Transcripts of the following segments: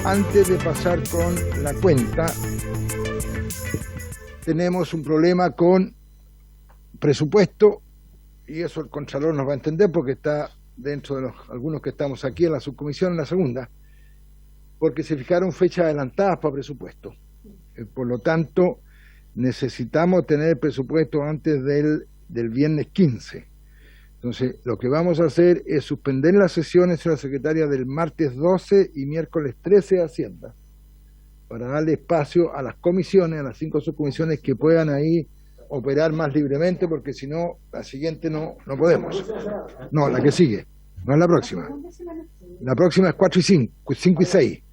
Antes de pasar con la cuenta, tenemos un problema con presupuesto, y eso el Contralor nos va a entender porque está dentro de algunos que estamos aquí en la subcomisión, en la segunda, porque se fijaron fechas adelantadas para presupuesto. Por lo tanto, necesitamos tener el presupuesto antes del viernes 15. Entonces, lo que vamos a hacer es suspender las sesiones de la secretaria del martes 12 y miércoles 13 de Hacienda, para darle espacio a las comisiones, a las 5 subcomisiones, que puedan ahí operar más libremente, porque si no, la siguiente no podemos. No, la que sigue, no es la próxima. La próxima es 4 y 5 y 6.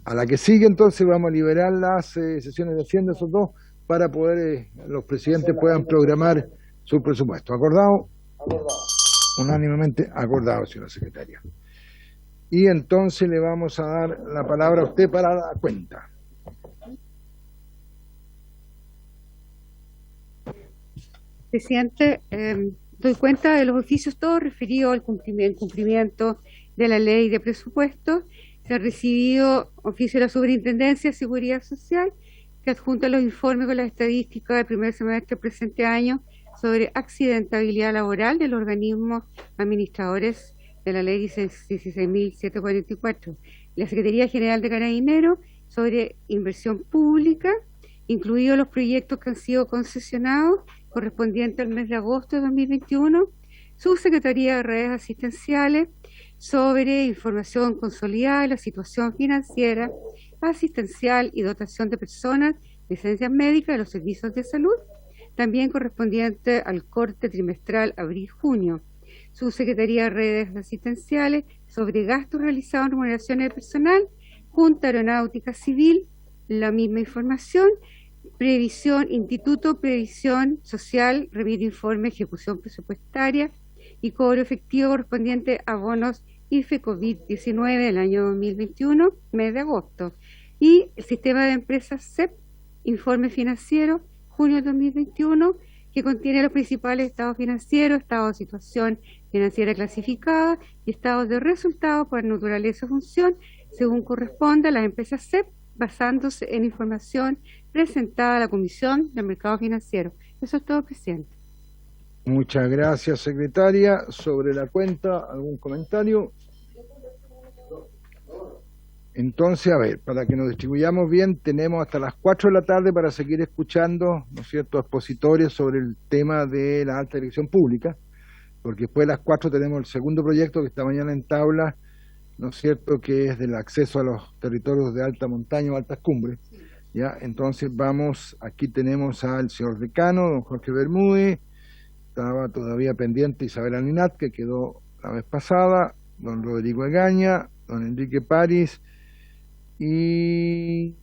A la que sigue, entonces, vamos a liberar las sesiones de Hacienda, esos dos, para poder, los presidentes puedan programar su presupuesto. ¿Acordado? Acordado. Unánimemente acordado, señora secretaria. Y entonces le vamos a dar la palabra a usted para la cuenta. Presidente, doy cuenta de los oficios todos referidos al cumplimiento de la ley de presupuesto. Se ha recibido oficio de la Superintendencia de Seguridad Social, que adjunta los informes con las estadísticas del primer semestre del presente año sobre accidentabilidad laboral de los organismos administradores de la ley 16.744. La Secretaría General de Carabineros sobre inversión pública, incluidos los proyectos que han sido concesionados correspondiente al mes de agosto de 2021, Subsecretaría de Redes Asistenciales sobre información consolidada de la situación financiera, asistencial y dotación de personas, licencias médicas de los servicios de salud, también correspondiente al corte trimestral abril-junio. Subsecretaría de Redes Asistenciales sobre gastos realizados en remuneraciones de personal, Junta Aeronáutica Civil, la misma información. Previsión, Instituto Previsión Social, remite informe, ejecución presupuestaria y cobro efectivo correspondiente a bonos IFE COVID-19 del año 2021, mes de agosto. Y el Sistema de Empresas CEP, informe financiero, junio de 2021, que contiene los principales estados financieros, estado de situación financiera clasificada y estados de resultados por naturaleza o función, según corresponda a las empresas CEP, basándose en información presentada a la Comisión del Mercado Financiero. Eso es todo, presidente. Muchas gracias, secretaria. Sobre la cuenta, ¿algún comentario? Entonces, a ver, para que nos distribuyamos bien, tenemos hasta las 4 de la tarde para seguir escuchando, ¿no es cierto?, expositores sobre el tema de la alta dirección pública, porque después de las 4 tenemos el segundo proyecto que está mañana en tabla, ¿no es cierto?, que es del acceso a los territorios de alta montaña o altas cumbres. ¿Ya? Entonces vamos, aquí tenemos al señor decano, don Jorge Bermúdez, estaba todavía pendiente Isabel Aninat, que quedó la vez pasada, don Rodrigo Egaña, don Enrique París y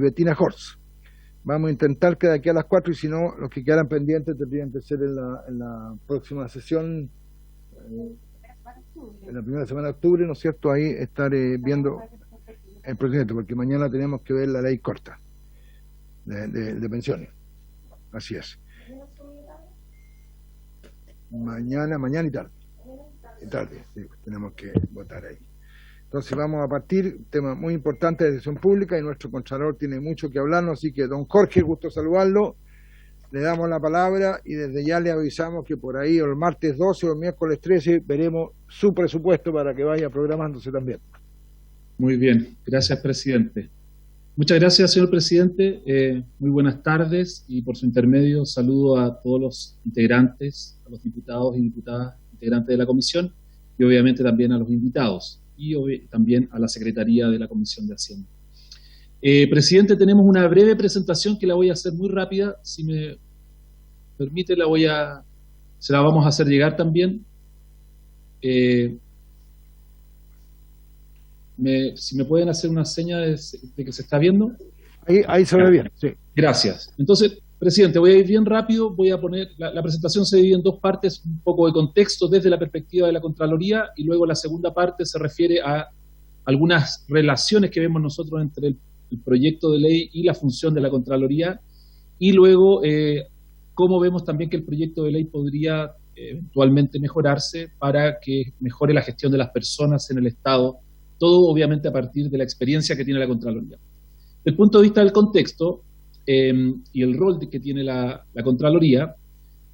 Bettina Horst. Vamos a intentar que de aquí a las 4, y si no, los que quedan pendientes tendrían que ser en la próxima sesión, en la primera semana de octubre, ¿no es cierto? Ahí estaré viendo el presidente, porque mañana tenemos que ver la ley corta de pensiones. Así es. Mañana y tarde. Sí, tenemos que votar ahí. Entonces vamos a partir, tema muy importante de decisión pública, y nuestro Contralor tiene mucho que hablarnos, así que don Jorge, gusto saludarlo. Le damos la palabra y desde ya le avisamos que por ahí el martes 12 o el miércoles 13 veremos su presupuesto para que vaya programándose también. Muy bien, gracias, presidente. Muchas gracias, señor presidente. Muy buenas tardes, y por su intermedio saludo a todos los integrantes, a los diputados y diputadas integrantes de la comisión, y obviamente también a los invitados, y también a la Secretaría de la Comisión de Hacienda. Presidente, tenemos una breve presentación que la voy a hacer muy rápida. Si me permite, se la vamos a hacer llegar también. Si me pueden hacer una seña de que se está viendo. Ahí se ve bien, sí. Gracias. Entonces, presidente, voy a ir bien rápido. Voy a poner, la presentación se divide en dos partes, un poco de contexto desde la perspectiva de la Contraloría, y luego la segunda parte se refiere a algunas relaciones que vemos nosotros entre el proyecto de ley y la función de la Contraloría, y luego cómo vemos también que el proyecto de ley podría eventualmente mejorarse para que mejore la gestión de las personas en el Estado, todo obviamente a partir de la experiencia que tiene la Contraloría. Desde el punto de vista del contexto y el rol que tiene la Contraloría,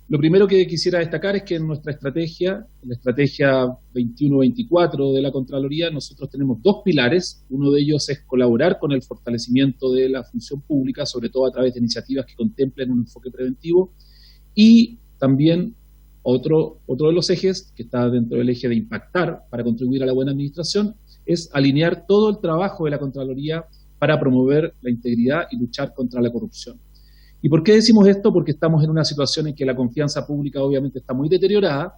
lo primero que quisiera destacar es que en nuestra estrategia, en la estrategia 21-24 de la Contraloría, nosotros tenemos dos pilares. Uno de ellos es colaborar con el fortalecimiento de la función pública, sobre todo a través de iniciativas que contemplen un enfoque preventivo, y también otro de los ejes, que está dentro del eje de impactar para contribuir a la buena administración, es alinear todo el trabajo de la Contraloría para promover la integridad y luchar contra la corrupción. ¿Y por qué decimos esto? Porque estamos en una situación en que la confianza pública obviamente está muy deteriorada,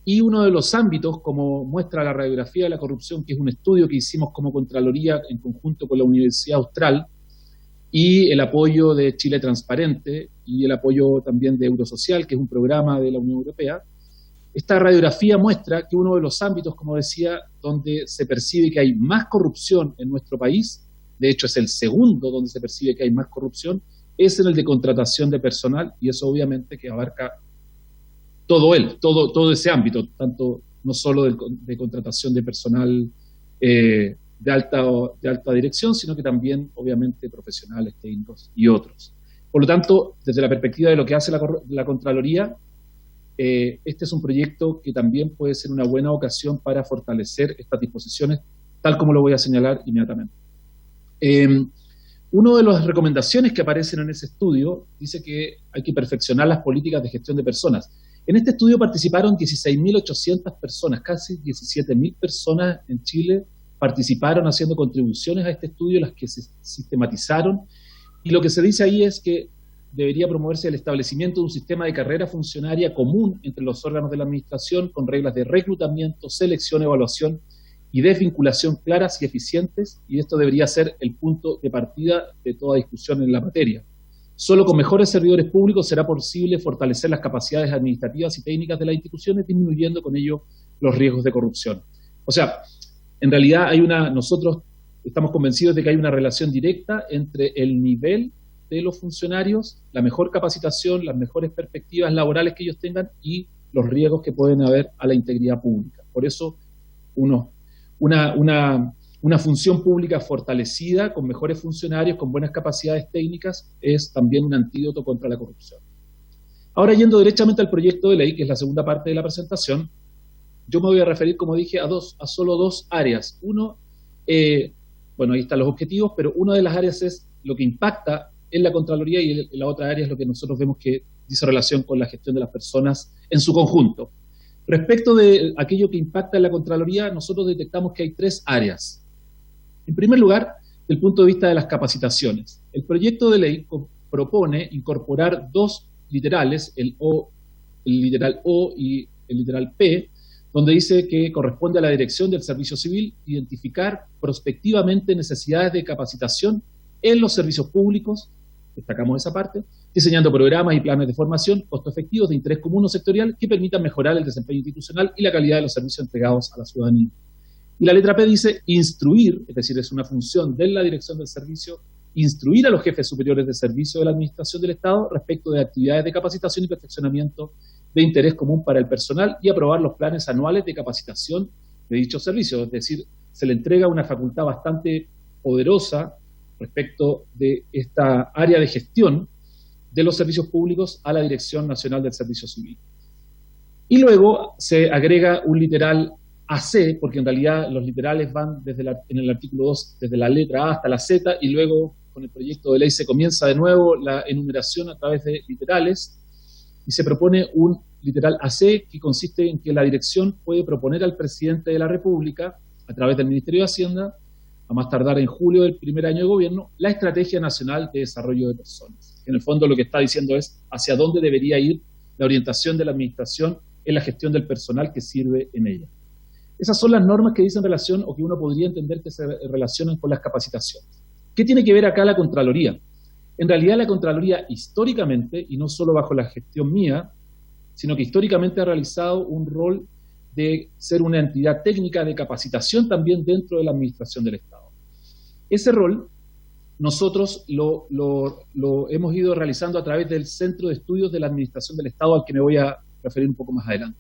y uno de los ámbitos, como muestra la radiografía de la corrupción, que es un estudio que hicimos como Contraloría en conjunto con la Universidad Austral, y el apoyo de Chile Transparente, y el apoyo también de Eurosocial, que es un programa de la Unión Europea, esta radiografía muestra que uno de los ámbitos, como decía, donde se percibe que hay más corrupción en nuestro país, de hecho es el segundo donde se percibe que hay más corrupción, es en el de contratación de personal, y eso obviamente que abarca todo ese ámbito, tanto no solo de contratación de personal de alta dirección, sino que también obviamente profesionales, técnicos y otros. Por lo tanto, desde la perspectiva de lo que hace la Contraloría, este es un proyecto que también puede ser una buena ocasión para fortalecer estas disposiciones, tal como lo voy a señalar inmediatamente. Una de las recomendaciones que aparecen en ese estudio dice que hay que perfeccionar las políticas de gestión de personas. En este estudio participaron 16.800 personas, casi 17.000 personas en Chile participaron haciendo contribuciones a este estudio, las que se sistematizaron, y lo que se dice ahí es que debería promoverse el establecimiento de un sistema de carrera funcionaria común entre los órganos de la administración, con reglas de reclutamiento, selección, evaluación y desvinculación claras y eficientes, y esto debería ser el punto de partida de toda discusión en la materia. Solo con mejores servidores públicos será posible fortalecer las capacidades administrativas y técnicas de las instituciones, disminuyendo con ello los riesgos de corrupción. O sea, en realidad nosotros estamos convencidos de que hay una relación directa entre el nivel de los funcionarios, la mejor capacitación, las mejores perspectivas laborales que ellos tengan y los riesgos que pueden haber a la integridad pública. Por eso, una función pública fortalecida, con mejores funcionarios, con buenas capacidades técnicas, es también un antídoto contra la corrupción. Ahora, yendo derechamente al proyecto de ley, que es la segunda parte de la presentación, yo me voy a referir, como dije, a solo dos áreas. Uno, bueno, ahí están los objetivos, pero una de las áreas es lo que impacta en la Contraloría, y la otra área es lo que nosotros vemos que dice relación con la gestión de las personas en su conjunto. Respecto de aquello que impacta en la Contraloría, nosotros detectamos que hay tres áreas. En primer lugar, desde el punto de vista de las capacitaciones. El proyecto de ley propone incorporar dos literales, el literal O y el literal P, donde dice que corresponde a la Dirección del Servicio Civil identificar prospectivamente necesidades de capacitación en los servicios públicos, destacamos esa parte, diseñando programas y planes de formación costo efectivos de interés común o sectorial que permitan mejorar el desempeño institucional y la calidad de los servicios entregados a la ciudadanía. Y la letra P dice instruir, es decir, es una función de la Dirección del Servicio, instruir a los jefes superiores de servicio de la Administración del Estado respecto de actividades de capacitación y perfeccionamiento de interés común para el personal y aprobar los planes anuales de capacitación de dichos servicios. Es decir, se le entrega una facultad bastante poderosa respecto de esta área de gestión de los servicios públicos a la Dirección Nacional del Servicio Civil. Y luego se agrega un literal AC, porque en realidad los literales van en el artículo 2 desde la letra A hasta la Z, y luego con el proyecto de ley se comienza de nuevo la enumeración a través de literales, y se propone un literal AC que consiste en que la dirección puede proponer al presidente de la República, a través del Ministerio de Hacienda, a más tardar en julio del primer año de gobierno, la Estrategia Nacional de Desarrollo de Personas. En el fondo lo que está diciendo es hacia dónde debería ir la orientación de la administración en la gestión del personal que sirve en ella. Esas son las normas que dicen relación, o que uno podría entender que se relacionan con las capacitaciones. ¿Qué tiene que ver acá la Contraloría? En realidad la Contraloría históricamente, y no solo bajo la gestión mía, sino que históricamente ha realizado un rol de ser una entidad técnica de capacitación también dentro de la administración del Estado. Ese rol nosotros lo hemos ido realizando a través del Centro de Estudios de la Administración del Estado, al que me voy a referir un poco más adelante.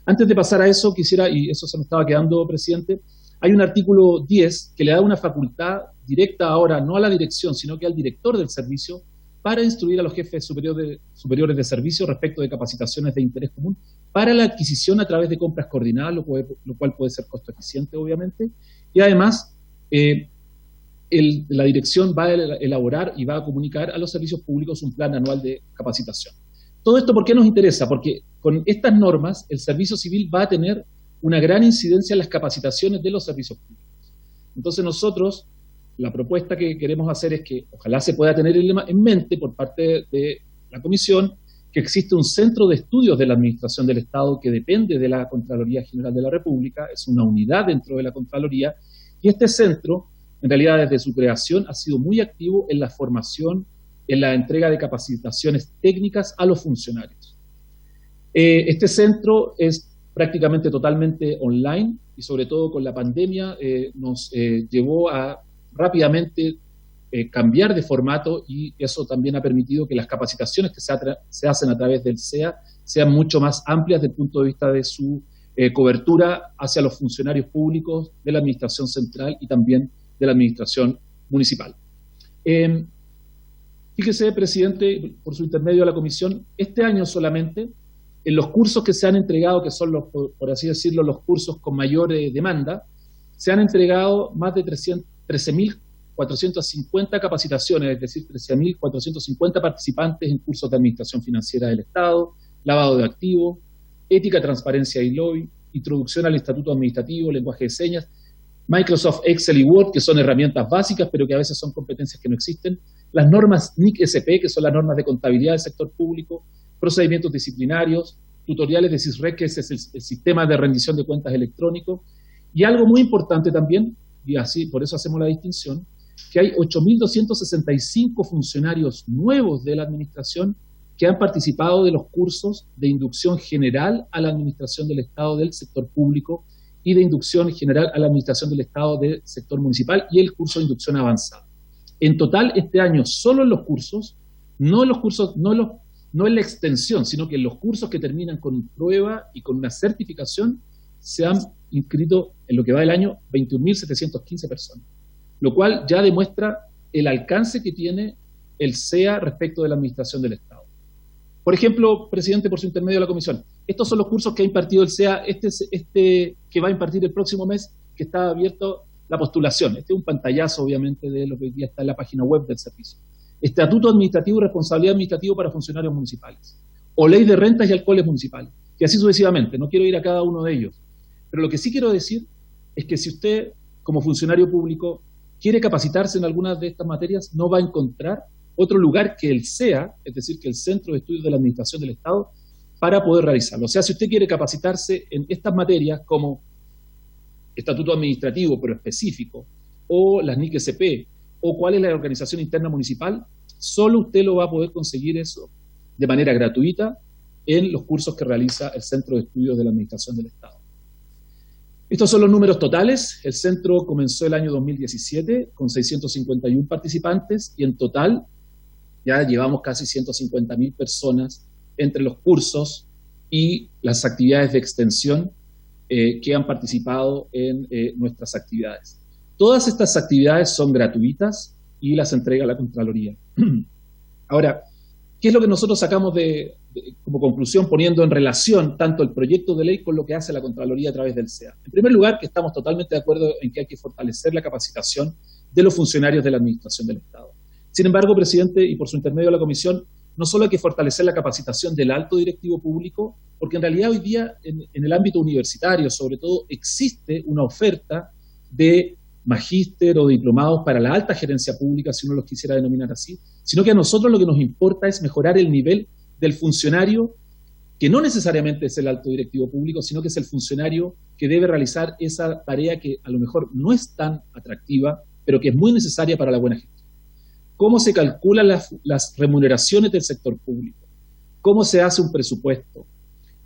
Antes de pasar a eso, quisiera, y eso se me estaba quedando, presidente, hay un artículo 10 que le da una facultad directa ahora, no a la dirección, sino que al director del servicio, para instruir a los jefes superiores de servicio respecto de capacitaciones de interés común para la adquisición a través de compras coordinadas, lo cual puede ser costo eficiente, obviamente, y además la dirección va a elaborar y va a comunicar a los servicios públicos un plan anual de capacitación. Todo esto, ¿por qué nos interesa? Porque con estas normas el servicio civil va a tener una gran incidencia en las capacitaciones de los servicios públicos. Entonces nosotros, la propuesta que queremos hacer es que ojalá se pueda tener en mente por parte de la Comisión que existe un centro de estudios de la Administración del Estado que depende de la Contraloría General de la República, es una unidad dentro de la Contraloría, y este centro, en realidad desde su creación, ha sido muy activo en la formación, en la entrega de capacitaciones técnicas a los funcionarios. Este centro es prácticamente totalmente online y sobre todo con la pandemia nos llevó a rápidamente cambiar de formato y eso también ha permitido que las capacitaciones que se hacen a través del SEA sean mucho más amplias desde el punto de vista de su cobertura hacia los funcionarios públicos de la administración central y también de la administración municipal. Fíjese, presidente, por su intermedio a la comisión, este año solamente, en los cursos que se han entregado, que son los, por así decirlo, los cursos con mayor demanda, se han entregado más de 13.450 capacitaciones, es decir, 13.450 participantes en cursos de administración financiera del Estado, lavado de activos, ética, transparencia y lobby, introducción al estatuto administrativo, lenguaje de señas, Microsoft Excel y Word, que son herramientas básicas, pero que a veces son competencias que no existen, las normas NIC-SP, que son las normas de contabilidad del sector público, procedimientos disciplinarios, tutoriales de CISREC, que es el sistema de rendición de cuentas electrónico, y algo muy importante también, y así por eso hacemos la distinción, que hay 8.265 funcionarios nuevos de la administración que han participado de los cursos de inducción general a la administración del Estado del sector público y de inducción general a la administración del Estado del sector municipal y el curso de inducción avanzada. En total, este año, solo en los cursos, no en la extensión, sino que en los cursos que terminan con prueba y con una certificación, se han inscrito en lo que va del año 21.715 personas, lo cual ya demuestra el alcance que tiene el SEA respecto de la administración del Estado. Por ejemplo, presidente, por su intermedio de la comisión, estos son los cursos que ha impartido el SEA, este que va a impartir el próximo mes, que está abierto la postulación. Este es un pantallazo, obviamente, de lo que hoy día está en la página web del servicio. Estatuto Administrativo y Responsabilidad Administrativa para Funcionarios Municipales, o Ley de Rentas y Alcoholes Municipales, y así sucesivamente. No quiero ir a cada uno de ellos. Pero lo que sí quiero decir es que si usted, como funcionario público, quiere capacitarse en algunas de estas materias, no va a encontrar otro lugar que el SEA, es decir, que el Centro de Estudios de la Administración del Estado, para poder realizarlo. O sea, si usted quiere capacitarse en estas materias como Estatuto Administrativo, pero específico, o las NIC-SP, o cuál es la organización interna municipal, solo usted lo va a poder conseguir eso de manera gratuita en los cursos que realiza el Centro de Estudios de la Administración del Estado. Estos son los números totales. El centro comenzó el año 2017 con 651 participantes y en total ya llevamos casi 150.000 personas entre los cursos y las actividades de extensión que han participado en nuestras actividades. Todas estas actividades son gratuitas y las entrega la Contraloría. Ahora, ¿qué es lo que nosotros sacamos como conclusión poniendo en relación tanto el proyecto de ley con lo que hace la Contraloría a través del SEA? En primer lugar, que estamos totalmente de acuerdo en que hay que fortalecer la capacitación de los funcionarios de la Administración del Estado. Sin embargo, presidente, y por su intermedio de la Comisión, no solo hay que fortalecer la capacitación del alto directivo público, porque en realidad hoy día en el ámbito universitario, sobre todo, existe una oferta de magíster o diplomados para la alta gerencia pública, si uno los quisiera denominar así, sino que a nosotros lo que nos importa es mejorar el nivel del funcionario, que no necesariamente es el alto directivo público, sino que es el funcionario que debe realizar esa tarea que a lo mejor no es tan atractiva, pero que es muy necesaria para la buena gestión. ¿Cómo se calculan las remuneraciones del sector público? ¿Cómo se hace un presupuesto?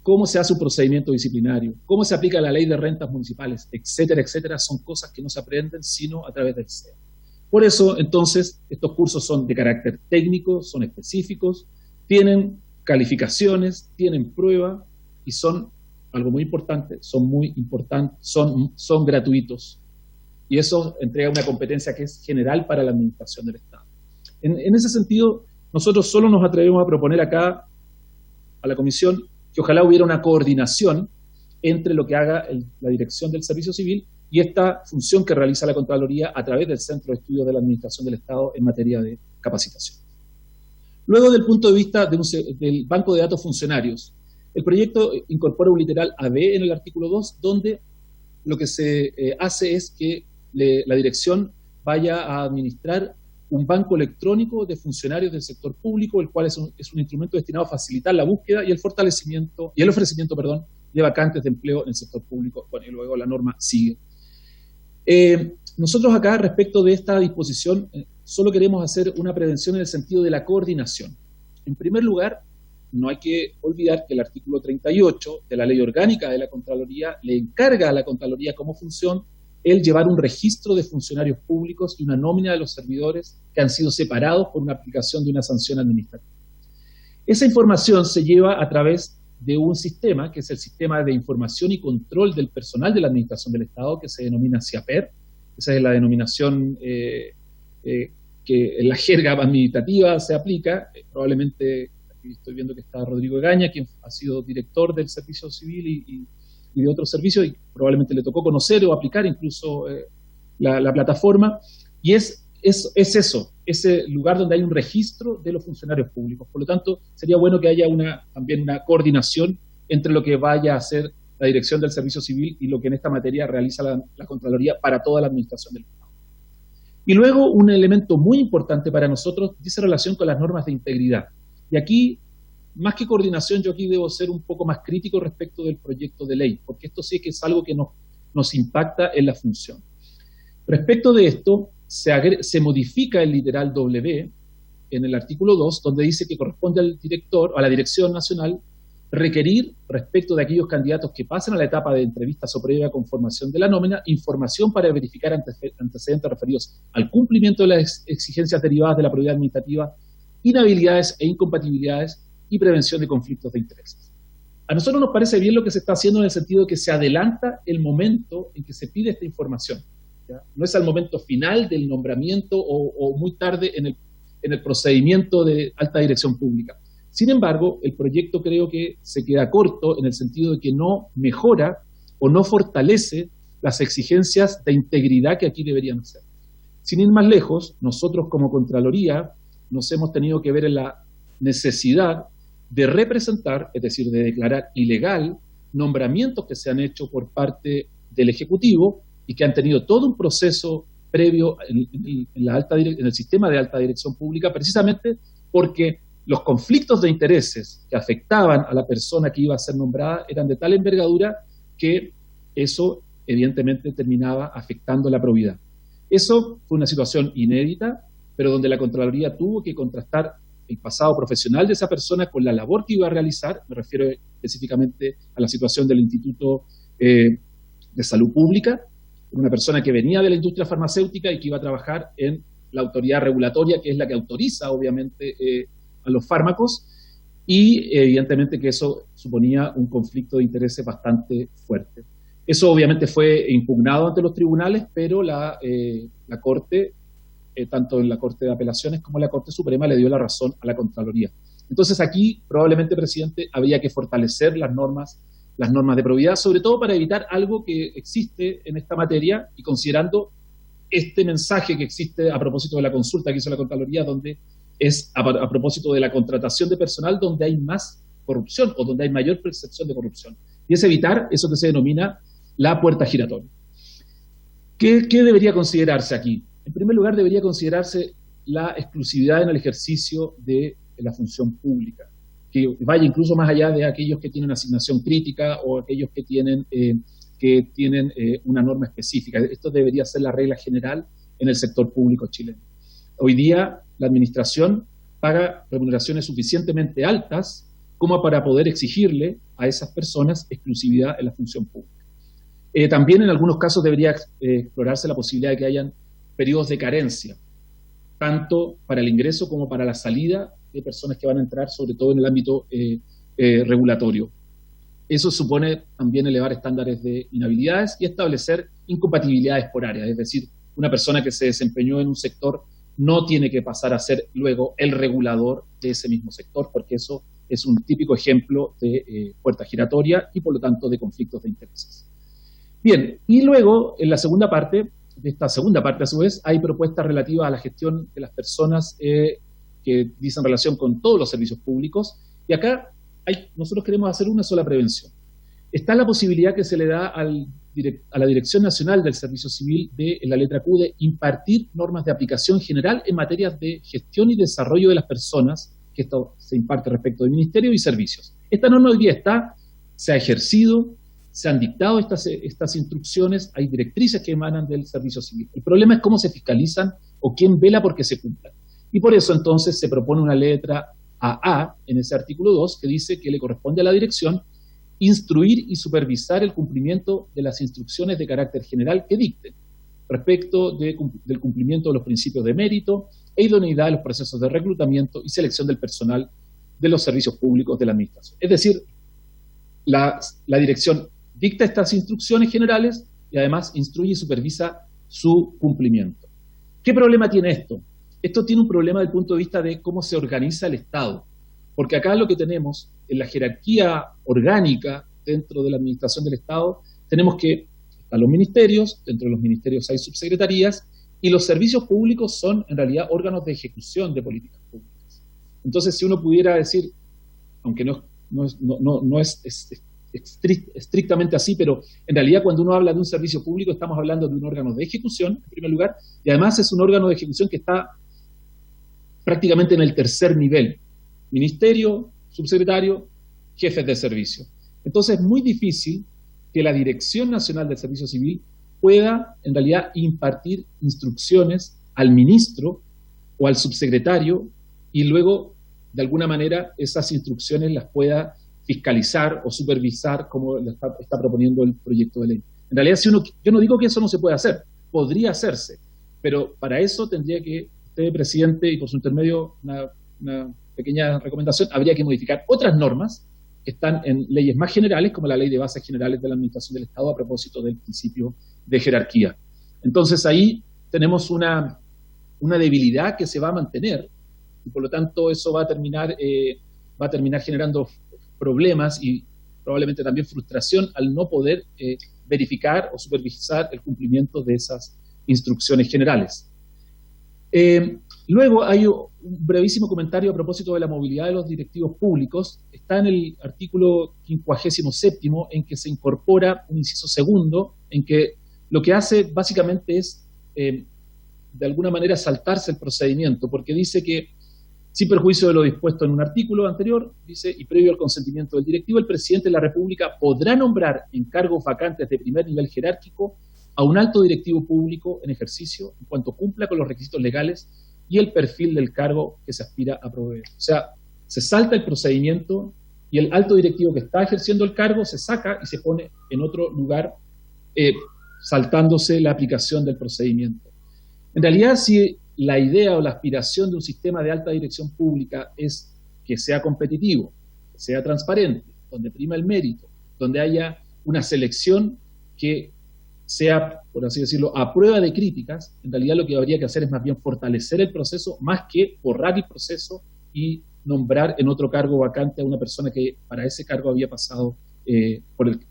¿Cómo se hace un procedimiento disciplinario? ¿Cómo se aplica la ley de rentas municipales? Etcétera, etcétera. Son cosas que no se aprenden sino a través del SEA. Por eso, entonces, estos cursos son de carácter técnico, son específicos, tienen calificaciones, tienen prueba y son, algo muy importante, son gratuitos. y eso entrega una competencia que es general para la administración del Estado. En ese sentido, nosotros solo nos atrevemos a proponer acá a la Comisión que ojalá hubiera una coordinación entre lo que haga la Dirección del Servicio Civil y esta función que realiza la Contraloría a través del Centro de Estudios de la Administración del Estado en materia de capacitación. Luego, del punto de vista del Banco de Datos Funcionarios, el proyecto incorpora un literal AB en el artículo 2, donde lo que se hace es que la dirección vaya a administrar un banco electrónico de funcionarios del sector público, el cual es un instrumento destinado a facilitar la búsqueda y el fortalecimiento y el ofrecimiento, de vacantes de empleo en el sector público. Bueno, y luego la norma sigue. Nosotros acá, respecto de esta disposición, solo queremos hacer una prevención en el sentido de la coordinación. En primer lugar, no hay que olvidar que el artículo 38 de la Ley Orgánica de la Contraloría le encarga a la Contraloría como función el llevar un registro de funcionarios públicos y una nómina de los servidores que han sido separados por una aplicación de una sanción administrativa. Esa información se lleva a través de un sistema, que es el Sistema de Información y Control del Personal de la Administración del Estado, que se denomina CIAPER. Esa es la denominación que en la jerga administrativa se aplica. Probablemente, aquí estoy viendo que está Rodrigo Egaña, quien ha sido director del Servicio Civil y de otros servicios, y probablemente le tocó conocer o aplicar incluso la plataforma, y es eso, ese lugar donde hay un registro de los funcionarios públicos. Por lo tanto, sería bueno que haya también una coordinación entre lo que vaya a hacer la Dirección del Servicio Civil y lo que en esta materia realiza la Contraloría para toda la administración del Estado. Y luego, un elemento muy importante para nosotros dice relación con las normas de integridad. Y aquí, más que coordinación, yo aquí debo ser un poco más crítico respecto del proyecto de ley, porque esto sí que es algo que nos impacta en la función. Respecto de esto, se modifica el literal W en el artículo 2, donde dice que corresponde al director, a la Dirección Nacional, requerir, respecto de aquellos candidatos que pasen a la etapa de entrevistas o previa conformación de la nómina, información para verificar antecedentes referidos al cumplimiento de las exigencias derivadas de la probidad administrativa, inhabilidades e incompatibilidades y prevención de conflictos de intereses. A nosotros nos parece bien lo que se está haciendo en el sentido de que se adelanta el momento en que se pide esta información, ¿ya? No es al momento final del nombramiento o muy tarde en el procedimiento de alta dirección pública. Sin embargo, el proyecto creo que se queda corto en el sentido de que no mejora o no fortalece las exigencias de integridad que aquí deberían ser. Sin ir más lejos, nosotros como Contraloría nos hemos tenido que ver en la necesidad de representar, es decir, de declarar ilegal, nombramientos que se han hecho por parte del Ejecutivo y que han tenido todo un proceso previo en el sistema de alta dirección pública, precisamente porque los conflictos de intereses que afectaban a la persona que iba a ser nombrada eran de tal envergadura que eso evidentemente terminaba afectando la probidad. Eso fue una situación inédita, pero donde la Contraloría tuvo que contrastar el pasado profesional de esa persona con la labor que iba a realizar. Me refiero específicamente a la situación del Instituto de Salud Pública, una persona que venía de la industria farmacéutica y que iba a trabajar en la autoridad regulatoria, que es la que autoriza, obviamente, a los fármacos, y evidentemente que eso suponía un conflicto de intereses bastante fuerte. Eso obviamente fue impugnado ante los tribunales, pero la Corte, tanto en la Corte de Apelaciones como en la Corte Suprema, le dio la razón a la Contraloría. Entonces aquí, probablemente, presidente, habría que fortalecer las normas de probidad, sobre todo para evitar algo que existe en esta materia y considerando este mensaje que existe a propósito de la consulta que hizo la Contraloría, donde es a propósito de la contratación de personal donde hay más corrupción o donde hay mayor percepción de corrupción. Y es evitar eso que se denomina la puerta giratoria. ¿Qué debería considerarse aquí? En primer lugar, debería considerarse la exclusividad en el ejercicio de la función pública, que vaya incluso más allá de aquellos que tienen asignación crítica o aquellos que tienen una norma específica. Esto debería ser la regla general en el sector público chileno. Hoy día la administración paga remuneraciones suficientemente altas como para poder exigirle a esas personas exclusividad en la función pública. También en algunos casos debería explorarse la posibilidad de que hayan periodos de carencia, tanto para el ingreso como para la salida de personas que van a entrar, sobre todo en el ámbito regulatorio. Eso supone también elevar estándares de inhabilidades y establecer incompatibilidades por áreas, es decir, una persona que se desempeñó en un sector no tiene que pasar a ser luego el regulador de ese mismo sector, porque eso es un típico ejemplo de puerta giratoria y por lo tanto de conflictos de intereses. Bien, y luego en la segunda parte, de esta segunda parte a su vez, hay propuestas relativas a la gestión de las personas que dicen relación con todos los servicios públicos, y acá nosotros queremos hacer una sola prevención. Está la posibilidad que se le da a la Dirección Nacional del Servicio Civil de la letra Q de impartir normas de aplicación general en materias de gestión y desarrollo de las personas, que esto se imparte respecto del Ministerio y servicios. Esta norma hoy día se ha ejercido, se han dictado estas instrucciones, hay directrices que emanan del Servicio Civil. El problema es cómo se fiscalizan o quién vela porque se cumplan. Y por eso entonces se propone una letra AA en ese artículo 2 que dice que le corresponde a la dirección instruir y supervisar el cumplimiento de las instrucciones de carácter general que dicten respecto del cumplimiento de los principios de mérito e idoneidad de los procesos de reclutamiento y selección del personal de los servicios públicos de la administración. Es decir, la dirección dicta estas instrucciones generales y además instruye y supervisa su cumplimiento. ¿Qué problema tiene esto? Esto tiene un problema desde el punto de vista de cómo se organiza el Estado, porque acá lo que tenemos en la jerarquía orgánica dentro de la administración del Estado, tenemos que están los ministerios, dentro de los ministerios hay subsecretarías, y los servicios públicos son en realidad órganos de ejecución de políticas públicas. Entonces, si uno pudiera decir, aunque no es estrictamente así, pero en realidad cuando uno habla de un servicio público estamos hablando de un órgano de ejecución, en primer lugar, y además es un órgano de ejecución que está prácticamente en el tercer nivel: ministerio, subsecretario, jefes de servicio. Entonces es muy difícil que la Dirección Nacional del Servicio Civil pueda en realidad impartir instrucciones al ministro o al subsecretario y luego de alguna manera esas instrucciones las pueda fiscalizar o supervisar como está proponiendo el proyecto de ley. En realidad, yo no digo que eso no se pueda hacer, podría hacerse, pero para eso tendría que usted, presidente, y por su intermedio una pequeña recomendación, habría que modificar otras normas que están en leyes más generales, como la Ley de Bases Generales de la Administración del Estado a propósito del principio de jerarquía. Entonces ahí tenemos una debilidad que se va a mantener y por lo tanto eso va a terminar generando problemas y probablemente también frustración al no poder verificar o supervisar el cumplimiento de esas instrucciones generales. Luego hay un brevísimo comentario a propósito de la movilidad de los directivos públicos. Está en el artículo 57º en que se incorpora un inciso segundo, en que lo que hace básicamente es, de alguna manera, saltarse el procedimiento, porque dice que, sin perjuicio de lo dispuesto en un artículo anterior, dice, y previo al consentimiento del directivo, el presidente de la República podrá nombrar en cargos vacantes de primer nivel jerárquico a un alto directivo público en ejercicio en cuanto cumpla con los requisitos legales y el perfil del cargo que se aspira a proveer. O sea, se salta el procedimiento y el alto directivo que está ejerciendo el cargo se saca y se pone en otro lugar, saltándose la aplicación del procedimiento. En realidad, si la idea o la aspiración de un sistema de alta dirección pública es que sea competitivo, que sea transparente, donde prima el mérito, donde haya una selección que sea, por así decirlo, a prueba de críticas, en realidad lo que habría que hacer es más bien fortalecer el proceso más que borrar el proceso y nombrar en otro cargo vacante a una persona que para ese cargo había pasado, en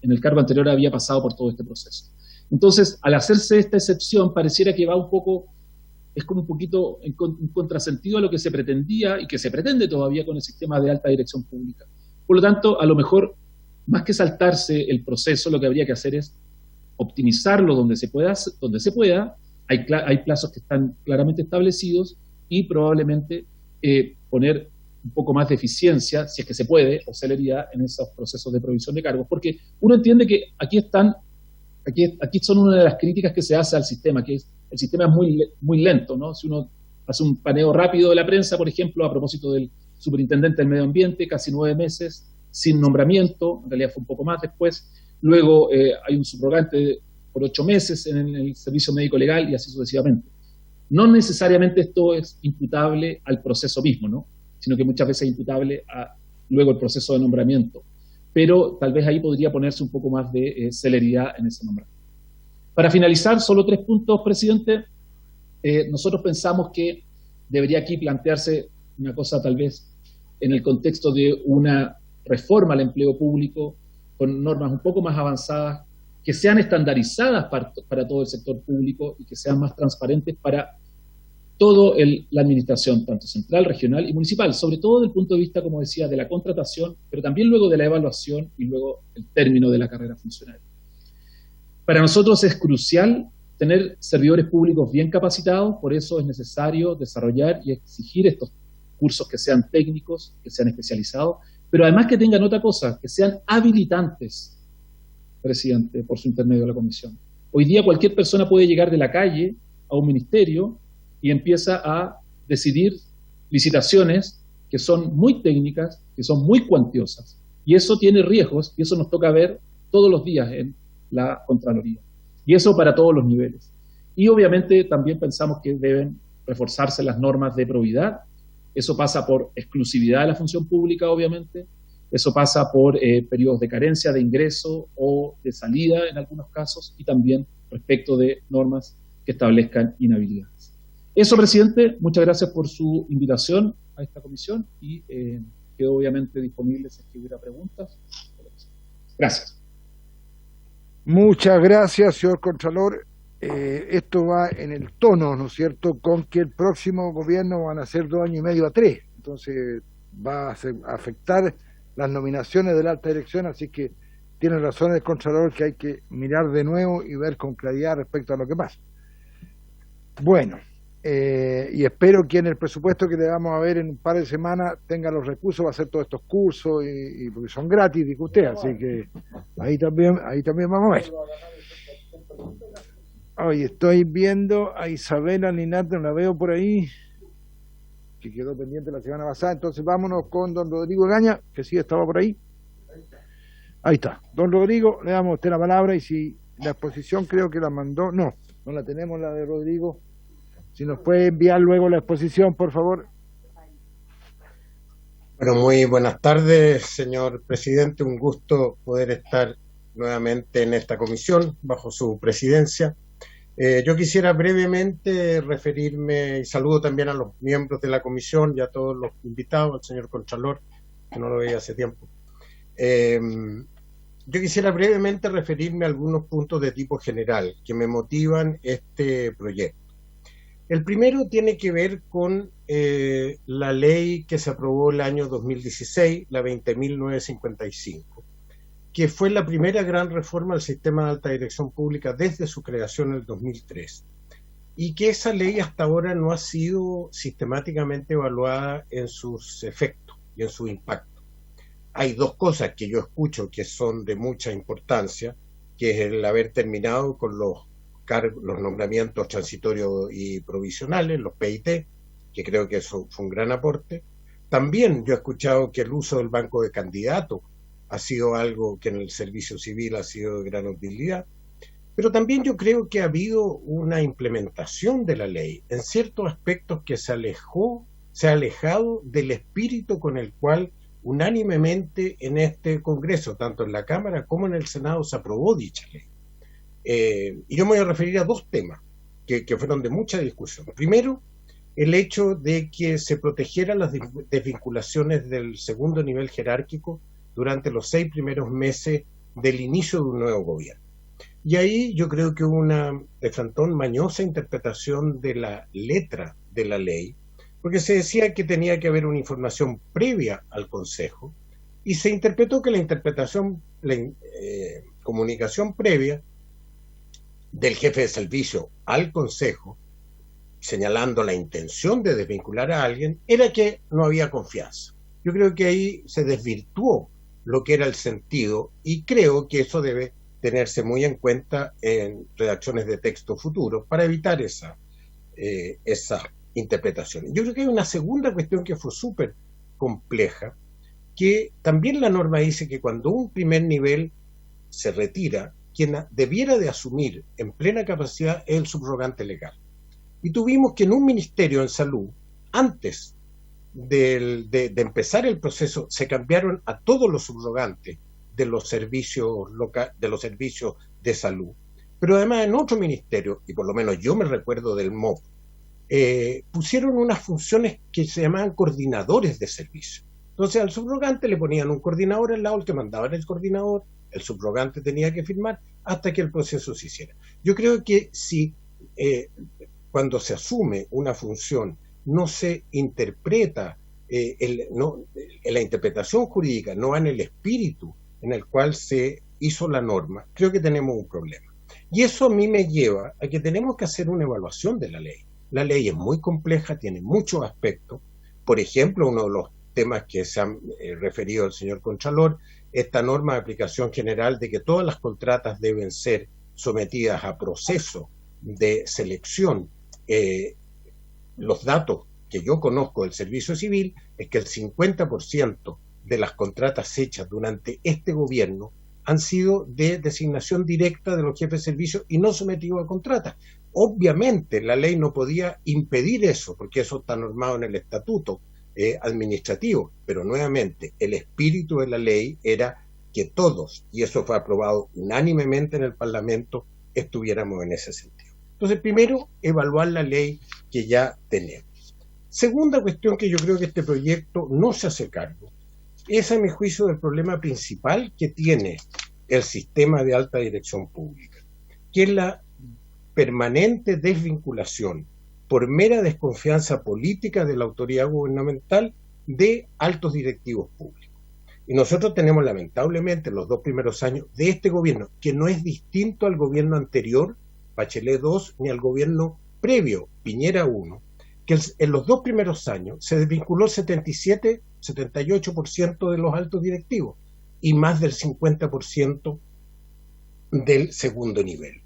el cargo anterior había pasado por todo este proceso. Entonces, al hacerse esta excepción, pareciera que va un poco, es como un poquito en contrasentido a lo que se pretendía y que se pretende todavía con el sistema de alta dirección pública. Por lo tanto, a lo mejor, más que saltarse el proceso, lo que habría que hacer es optimizarlo donde se pueda, hay plazos que están claramente establecidos y probablemente poner un poco más de eficiencia, si es que se puede, o celeridad en esos procesos de provisión de cargos, porque uno entiende que aquí son una de las críticas que se hace al sistema, que es el sistema es muy lento, ¿no? Si uno hace un paneo rápido de la prensa, por ejemplo, a propósito del superintendente del medio ambiente, casi 9 meses sin nombramiento, en realidad fue un poco más después. Luego hay un subrogante por 8 meses en el servicio médico legal y así sucesivamente. No necesariamente esto es imputable al proceso mismo, ¿no? Sino que muchas veces es imputable a luego el proceso de nombramiento. Pero tal vez ahí podría ponerse un poco más de celeridad en ese nombramiento. Para finalizar, solo 3 puntos, presidente. Nosotros pensamos que debería aquí plantearse una cosa tal vez en el contexto de una reforma al empleo público con normas un poco más avanzadas, que sean estandarizadas para todo el sector público y que sean más transparentes para toda la administración, tanto central, regional y municipal, sobre todo desde el punto de vista, como decía, de la contratación, pero también luego de la evaluación y luego el término de la carrera funcionaria. Para nosotros es crucial tener servidores públicos bien capacitados, por eso es necesario desarrollar y exigir estos cursos que sean técnicos, que sean especializados, pero además que tengan otra cosa, que sean habilitantes, presidente, por su intermedio de la comisión. Hoy día cualquier persona puede llegar de la calle a un ministerio y empieza a decidir licitaciones que son muy técnicas, que son muy cuantiosas. Y eso tiene riesgos, y eso nos toca ver todos los días en la Contraloría. Y eso para todos los niveles. Y obviamente también pensamos que deben reforzarse las normas de probidad. Eso pasa por exclusividad de la función pública, obviamente. Eso pasa por periodos de carencia de ingreso o de salida en algunos casos, y también respecto de normas que establezcan inhabilidades. Eso, presidente, muchas gracias por su invitación a esta comisión y quedo obviamente disponible si hubiera preguntas. Gracias. Muchas gracias, señor Contralor. Esto va en el tono, ¿no es cierto?, con que el próximo gobierno van a ser 2 años y medio a 3. Entonces va a afectar las nominaciones de la alta dirección, así que tiene razón el Contralor que hay que mirar de nuevo y ver con claridad respecto a lo que pasa. Bueno, y espero que en el presupuesto que le vamos a ver en un par de semanas tenga los recursos para hacer todos estos cursos, y porque son gratis, dice usted, así que ahí también vamos a ver. Hoy estoy viendo a Isabela Linata, la veo por ahí, que quedó pendiente la semana pasada. Entonces vámonos con don Rodrigo Egaña, que sí estaba por ahí. Ahí está. Don Rodrigo, le damos a usted la palabra, y si la exposición creo que la mandó, no la tenemos, la de Rodrigo. Si nos puede enviar luego la exposición, por favor. Bueno, muy buenas tardes, señor presidente. Un gusto poder estar nuevamente en esta comisión bajo su presidencia. Yo quisiera brevemente referirme, y saludo también a los miembros de la comisión y a todos los invitados, al señor Contralor, que no lo veía hace tiempo. Yo quisiera brevemente referirme a algunos puntos de tipo general que me motivan este proyecto. El primero tiene que ver con la ley que se aprobó el año 2016, la 20.955, que fue la primera gran reforma al sistema de alta dirección pública desde su creación en el 2003, y que esa ley hasta ahora no ha sido sistemáticamente evaluada en sus efectos y en su impacto. Hay 2 cosas que yo escucho que son de mucha importancia, que es el haber terminado con los nombramientos transitorios y provisionales, los PIT, que creo que eso fue un gran aporte. También yo he escuchado que el uso del banco de candidatos ha sido algo que en el servicio civil ha sido de gran utilidad, pero también yo creo que ha habido una implementación de la ley en ciertos aspectos que se ha alejado del espíritu con el cual unánimemente en este Congreso, tanto en la Cámara como en el Senado, se aprobó dicha ley. Y yo me voy a referir a 2 temas que fueron de mucha discusión. Primero, el hecho de que se protegieran las desvinculaciones del segundo nivel jerárquico durante los 6 primeros meses del inicio de un nuevo gobierno. Y ahí yo creo que hubo una de frentón mañosa interpretación de la letra de la ley, porque se decía que tenía que haber una información previa al Consejo, y se interpretó que la comunicación previa del jefe de servicio al Consejo, señalando la intención de desvincular a alguien, era que no había confianza. Yo creo que ahí se desvirtuó lo que era el sentido, y creo que eso debe tenerse muy en cuenta en redacciones de texto futuros para evitar esa interpretación. Yo creo que hay una segunda cuestión que fue súper compleja, que también la norma dice que cuando un primer nivel se retira, quien debiera de asumir en plena capacidad es el subrogante legal. Y tuvimos que en un ministerio en salud, antes de empezar el proceso, se cambiaron a todos los subrogantes de los servicios de salud, pero además en otro ministerio, y por lo menos yo me recuerdo del MOP, pusieron unas funciones que se llamaban coordinadores de servicio. Entonces al subrogante le ponían un coordinador al lado, el que mandaba era el coordinador, el subrogante tenía que firmar hasta que el proceso se hiciera. Yo creo que si cuando se asume una función no se interpreta, la interpretación jurídica no va en el espíritu en el cual se hizo la norma, creo que tenemos un problema. Y eso a mí me lleva a que tenemos que hacer una evaluación de la ley. La ley es muy compleja, tiene muchos aspectos. Por ejemplo, uno de los temas que se han referido el señor Contralor, esta norma de aplicación general de que todas las contratas deben ser sometidas a proceso de selección. Los datos que yo conozco del Servicio Civil es que el 50% de las contratas hechas durante este gobierno han sido de designación directa de los jefes de servicio y no sometidos a contratas. Obviamente la ley no podía impedir eso, porque eso está normado en el estatuto administrativo, pero nuevamente el espíritu de la ley era que todos, y eso fue aprobado unánimemente en el Parlamento, estuviéramos en ese sentido. Entonces, primero, evaluar la ley que ya tenemos. Segunda cuestión que yo creo que este proyecto no se hace cargo, es a mi juicio del problema principal que tiene el sistema de alta dirección pública, que es la permanente desvinculación por mera desconfianza política de la autoridad gubernamental de altos directivos públicos. Y nosotros tenemos lamentablemente los 2 primeros años de este gobierno, que no es distinto al gobierno anterior, Bachelet 2, ni al gobierno previo, Piñera 1, que en los 2 primeros años se desvinculó el 78% de los altos directivos y más del 50% del segundo nivel.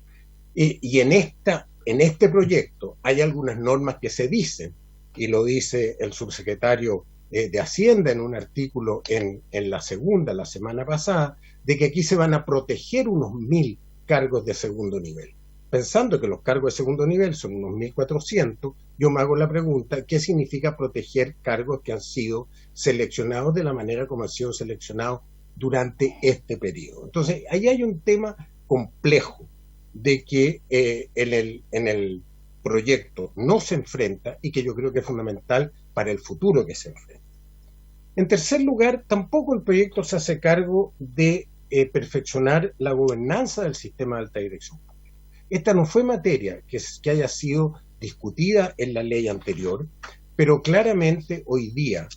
Y en este proyecto hay algunas normas que se dicen, y lo dice el subsecretario de Hacienda en un artículo en la segunda, la semana pasada, de que aquí se van a proteger unos 1.000 cargos de segundo nivel. Pensando que los cargos de segundo nivel son unos 1.400, yo me hago la pregunta, ¿qué significa proteger cargos que han sido seleccionados de la manera como han sido seleccionados durante este periodo? Entonces, ahí hay un tema complejo de que en el proyecto no se enfrenta y que yo creo que es fundamental para el futuro que se enfrenta. En tercer lugar, tampoco el proyecto se hace cargo de perfeccionar la gobernanza del sistema de alta dirección pública. Esta no fue materia que haya sido discutida en la ley anterior, pero claramente hoy día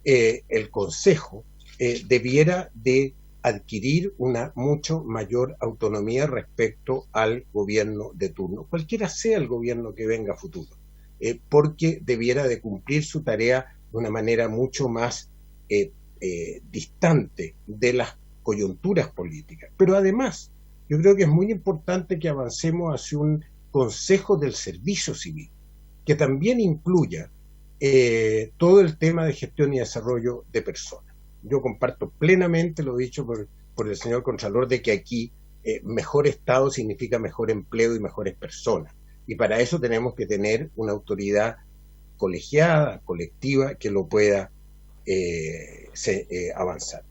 el Consejo debiera de adquirir una mucho mayor autonomía respecto al gobierno de turno, cualquiera sea el gobierno que venga a futuro, porque debiera de cumplir su tarea de una manera mucho más distante de las coyunturas políticas. Pero además, yo creo que es muy importante que avancemos hacia un Consejo del Servicio Civil, que también incluya todo el tema de gestión y desarrollo de personas. Yo comparto plenamente lo dicho por el señor Contralor de que aquí mejor Estado significa mejor empleo y mejores personas. Y para eso tenemos que tener una autoridad colegiada, colectiva, que lo pueda avanzar.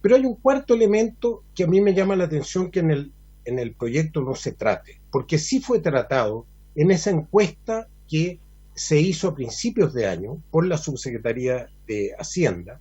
Pero hay un cuarto elemento que a mí me llama la atención que en el proyecto no se trate, porque sí fue tratado en esa encuesta que se hizo a principios de año por la Subsecretaría de Hacienda,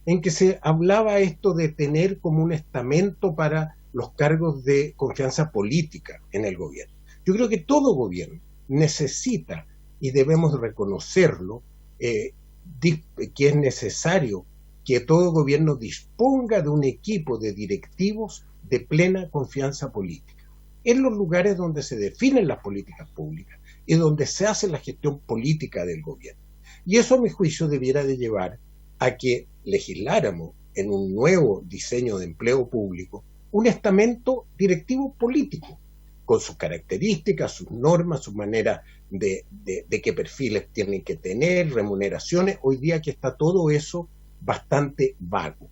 en que se hablaba esto de tener como un estamento para los cargos de confianza política en el gobierno. Yo creo que todo gobierno necesita, y debemos reconocerlo, que es necesario que todo gobierno disponga de un equipo de directivos de plena confianza política, en los lugares donde se definen las políticas públicas y donde se hace la gestión política del gobierno. Y eso, a mi juicio, debiera de llevar a que legisláramos en un nuevo diseño de empleo público un estamento directivo político, con sus características, sus normas, su manera de qué perfiles tienen que tener, remuneraciones. Hoy día que está todo eso bastante vago.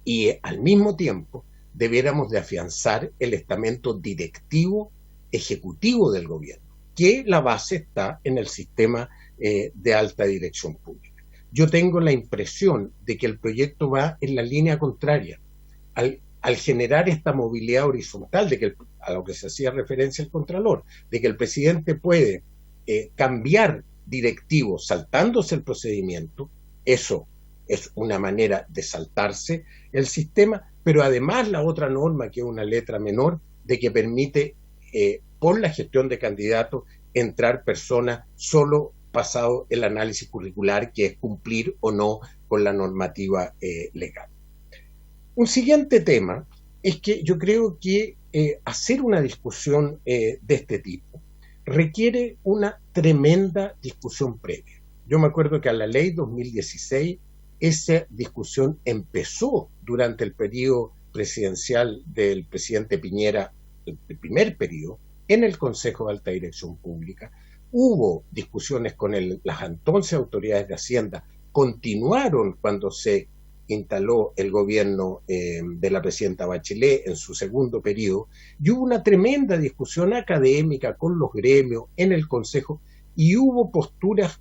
Y al mismo tiempo debiéramos de afianzar el estamento directivo ejecutivo del gobierno, que la base está en el sistema de alta dirección pública. Yo tengo la impresión de que el proyecto va en la línea contraria. Al generar esta movilidad horizontal, de que a lo que se hacía referencia el Contralor, de que el presidente puede cambiar directivos saltándose el procedimiento. Eso es una manera de saltarse el sistema, pero además la otra norma, que es una letra menor, de que permite por la gestión de candidatos entrar personas solo pasado el análisis curricular, que es cumplir o no con la normativa legal. Un siguiente tema es que yo creo que hacer una discusión de este tipo requiere una tremenda discusión previa. Yo me acuerdo que a la ley 2016 esa discusión empezó durante el periodo presidencial del presidente Piñera, el primer periodo, en el Consejo de Alta Dirección Pública. Hubo discusiones con las entonces autoridades de Hacienda, continuaron cuando se instaló el gobierno de la presidenta Bachelet en su segundo periodo, y hubo una tremenda discusión académica con los gremios en el Consejo, y hubo posturas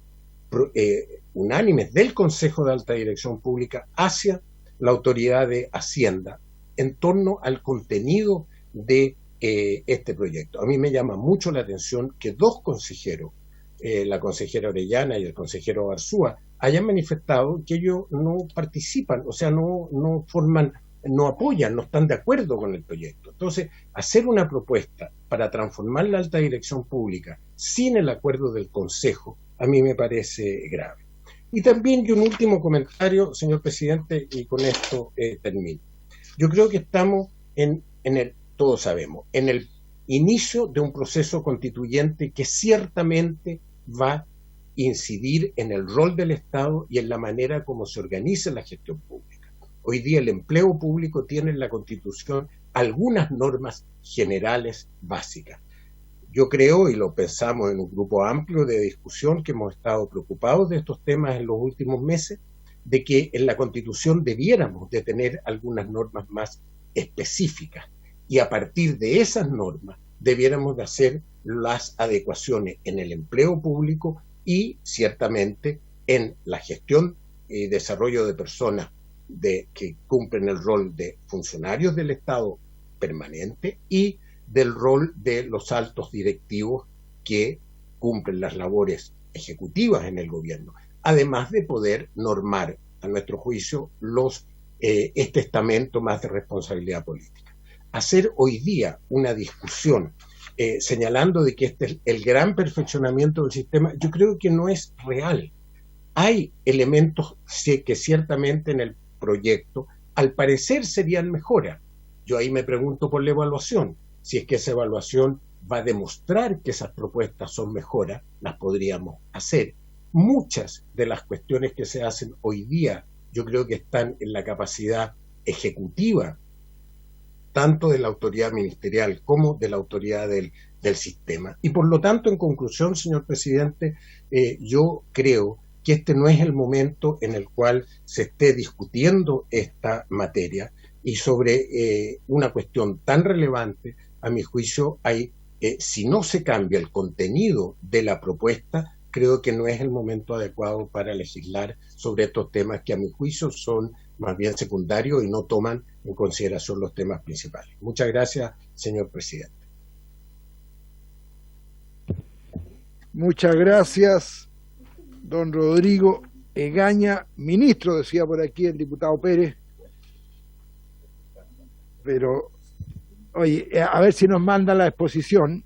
unánimes del Consejo de Alta Dirección Pública hacia la autoridad de Hacienda en torno al contenido de este proyecto. A mí me llama mucho la atención que dos consejeros, la consejera Orellana y el consejero Arzúa, hayan manifestado que ellos no participan, o sea, no forman, no apoyan, no están de acuerdo con el proyecto. Entonces, hacer una propuesta para transformar la alta dirección pública sin el acuerdo del Consejo, a mí me parece grave. Y también, y un último comentario, señor presidente, y con esto termino. Yo creo que estamos todos sabemos, en el inicio de un proceso constituyente que ciertamente va a incidir en el rol del Estado y en la manera como se organiza la gestión pública. Hoy día el empleo público tiene en la Constitución algunas normas generales básicas. Yo creo, y lo pensamos en un grupo amplio de discusión que hemos estado preocupados de estos temas en los últimos meses, de que en la Constitución debiéramos de tener algunas normas más específicas, y a partir de esas normas debiéramos de hacer las adecuaciones en el empleo público y ciertamente en la gestión y desarrollo de personas que cumplen el rol de funcionarios del Estado permanente y del rol de los altos directivos que cumplen las labores ejecutivas en el gobierno, además de poder normar, a nuestro juicio, este estamento más de responsabilidad política. Hacer hoy día una discusión señalando de que este es el gran perfeccionamiento del sistema, yo creo que no es real. Hay elementos que ciertamente en el proyecto al parecer serían mejoras. Yo ahí me pregunto por la evaluación. Si es que esa evaluación va a demostrar que esas propuestas son mejoras, las podríamos hacer. Muchas de las cuestiones que se hacen hoy día yo creo que están en la capacidad ejecutiva tanto de la autoridad ministerial como de la autoridad del sistema. Y por lo tanto, en conclusión, señor presidente, yo creo que este no es el momento en el cual se esté discutiendo esta materia, y sobre una cuestión tan relevante, a mi juicio, si no se cambia el contenido de la propuesta, creo que no es el momento adecuado para legislar sobre estos temas que a mi juicio son más bien secundarios y no toman en consideración los temas principales. Muchas gracias, señor presidente. Muchas gracias, don Rodrigo Egaña, ministro, decía por aquí el diputado Pérez. Pero, oye, a ver si nos manda la exposición,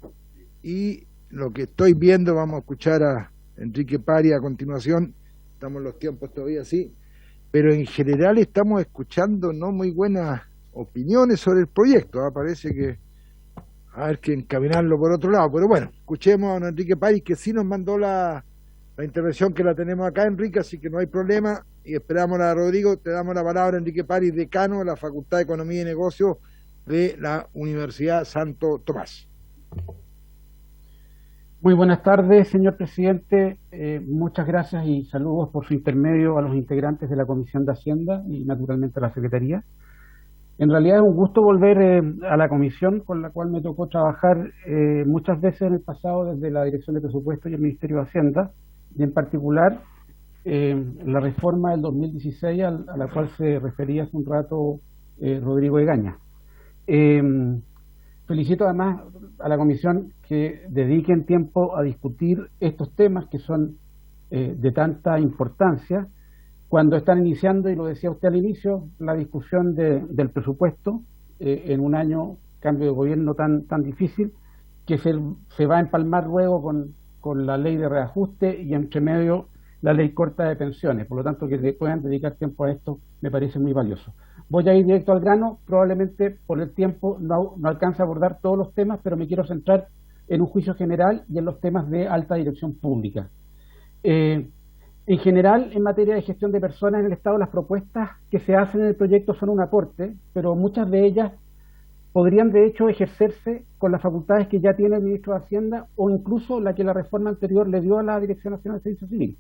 y lo que estoy viendo, vamos a escuchar a Enrique Pari a continuación, estamos en los tiempos todavía así, pero en general estamos escuchando no muy buenas opiniones sobre el proyecto, parece que a ver que encaminarlo por otro lado, pero bueno, escuchemos a don Enrique Pari, que sí nos mandó la intervención, que la tenemos acá, Enrique, así que no hay problema, y esperamos a Rodrigo. Te damos la palabra, Enrique Pari, decano de la Facultad de Economía y Negocios de la Universidad Santo Tomás. Muy buenas tardes, señor presidente. Muchas gracias y saludos por su intermedio a los integrantes de la Comisión de Hacienda y naturalmente a la Secretaría. En realidad es un gusto volver a la comisión con la cual me tocó trabajar muchas veces en el pasado desde la Dirección de Presupuestos y el Ministerio de Hacienda, y en particular la reforma del 2016 a la cual se refería hace un rato Rodrigo Egaña. felicito además a la comisión que dediquen tiempo a discutir estos temas que son de tanta importancia cuando están iniciando, y lo decía usted al inicio, la discusión del presupuesto en un año, cambio de gobierno tan difícil, que se va a empalmar luego con la ley de reajuste y entre medio la ley corta de pensiones. Por lo tanto, que le puedan dedicar tiempo a esto me parece muy valioso. Voy a ir directo al grano, probablemente por el tiempo no alcance a abordar todos los temas, pero me quiero centrar en un juicio general y en los temas de alta dirección pública. En general, en materia de gestión de personas en el Estado, las propuestas que se hacen en el proyecto son un aporte, pero muchas de ellas podrían de hecho ejercerse con las facultades que ya tiene el ministro de Hacienda o incluso la que la reforma anterior le dio a la Dirección Nacional de Servicio Civil.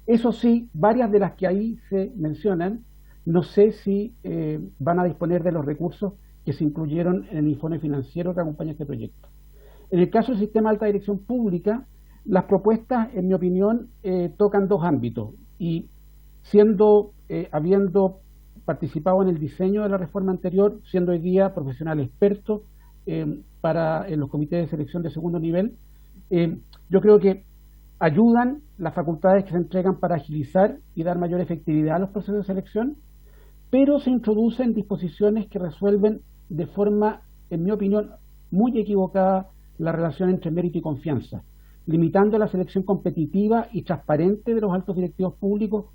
Eso sí, varias de las que ahí se mencionan, no sé si van a disponer de los recursos que se incluyeron en el informe financiero que acompaña este proyecto. En el caso del sistema de alta dirección pública, las propuestas, en mi opinión, tocan dos ámbitos, y habiendo participado en el diseño de la reforma anterior, siendo hoy día profesional experto en los comités de selección de segundo nivel, yo creo que ayudan las facultades que se entregan para agilizar y dar mayor efectividad a los procesos de selección, pero se introducen disposiciones que resuelven de forma, en mi opinión, muy equivocada la relación entre mérito y confianza, limitando la selección competitiva y transparente de los altos directivos públicos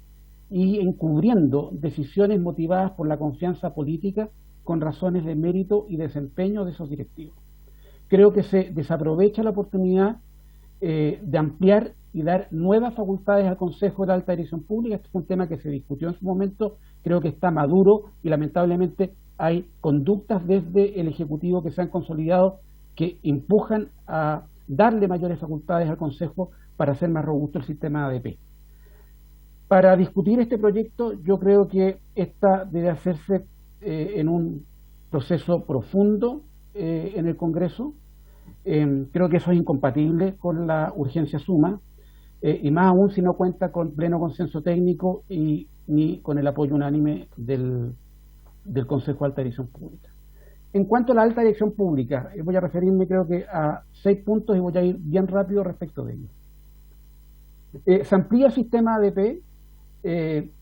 y encubriendo decisiones motivadas por la confianza política con razones de mérito y desempeño de esos directivos. Creo que se desaprovecha la oportunidad de ampliar y dar nuevas facultades al Consejo de la Alta Dirección Pública. Este es un tema que se discutió en su momento, creo que está maduro y lamentablemente hay conductas desde el Ejecutivo que se han consolidado que empujan a darle mayores facultades al Consejo para hacer más robusto el sistema ADP. Para discutir este proyecto, yo creo que esta debe hacerse en un proceso profundo en el Congreso. Creo que eso es incompatible con la urgencia suma, y más aún si no cuenta con pleno consenso técnico ni con el apoyo unánime del Consejo de Alta Dirección Pública. En cuanto a la alta dirección pública, voy a referirme creo que a 6 puntos y voy a ir bien rápido respecto de ellos. Se amplía el sistema ADP,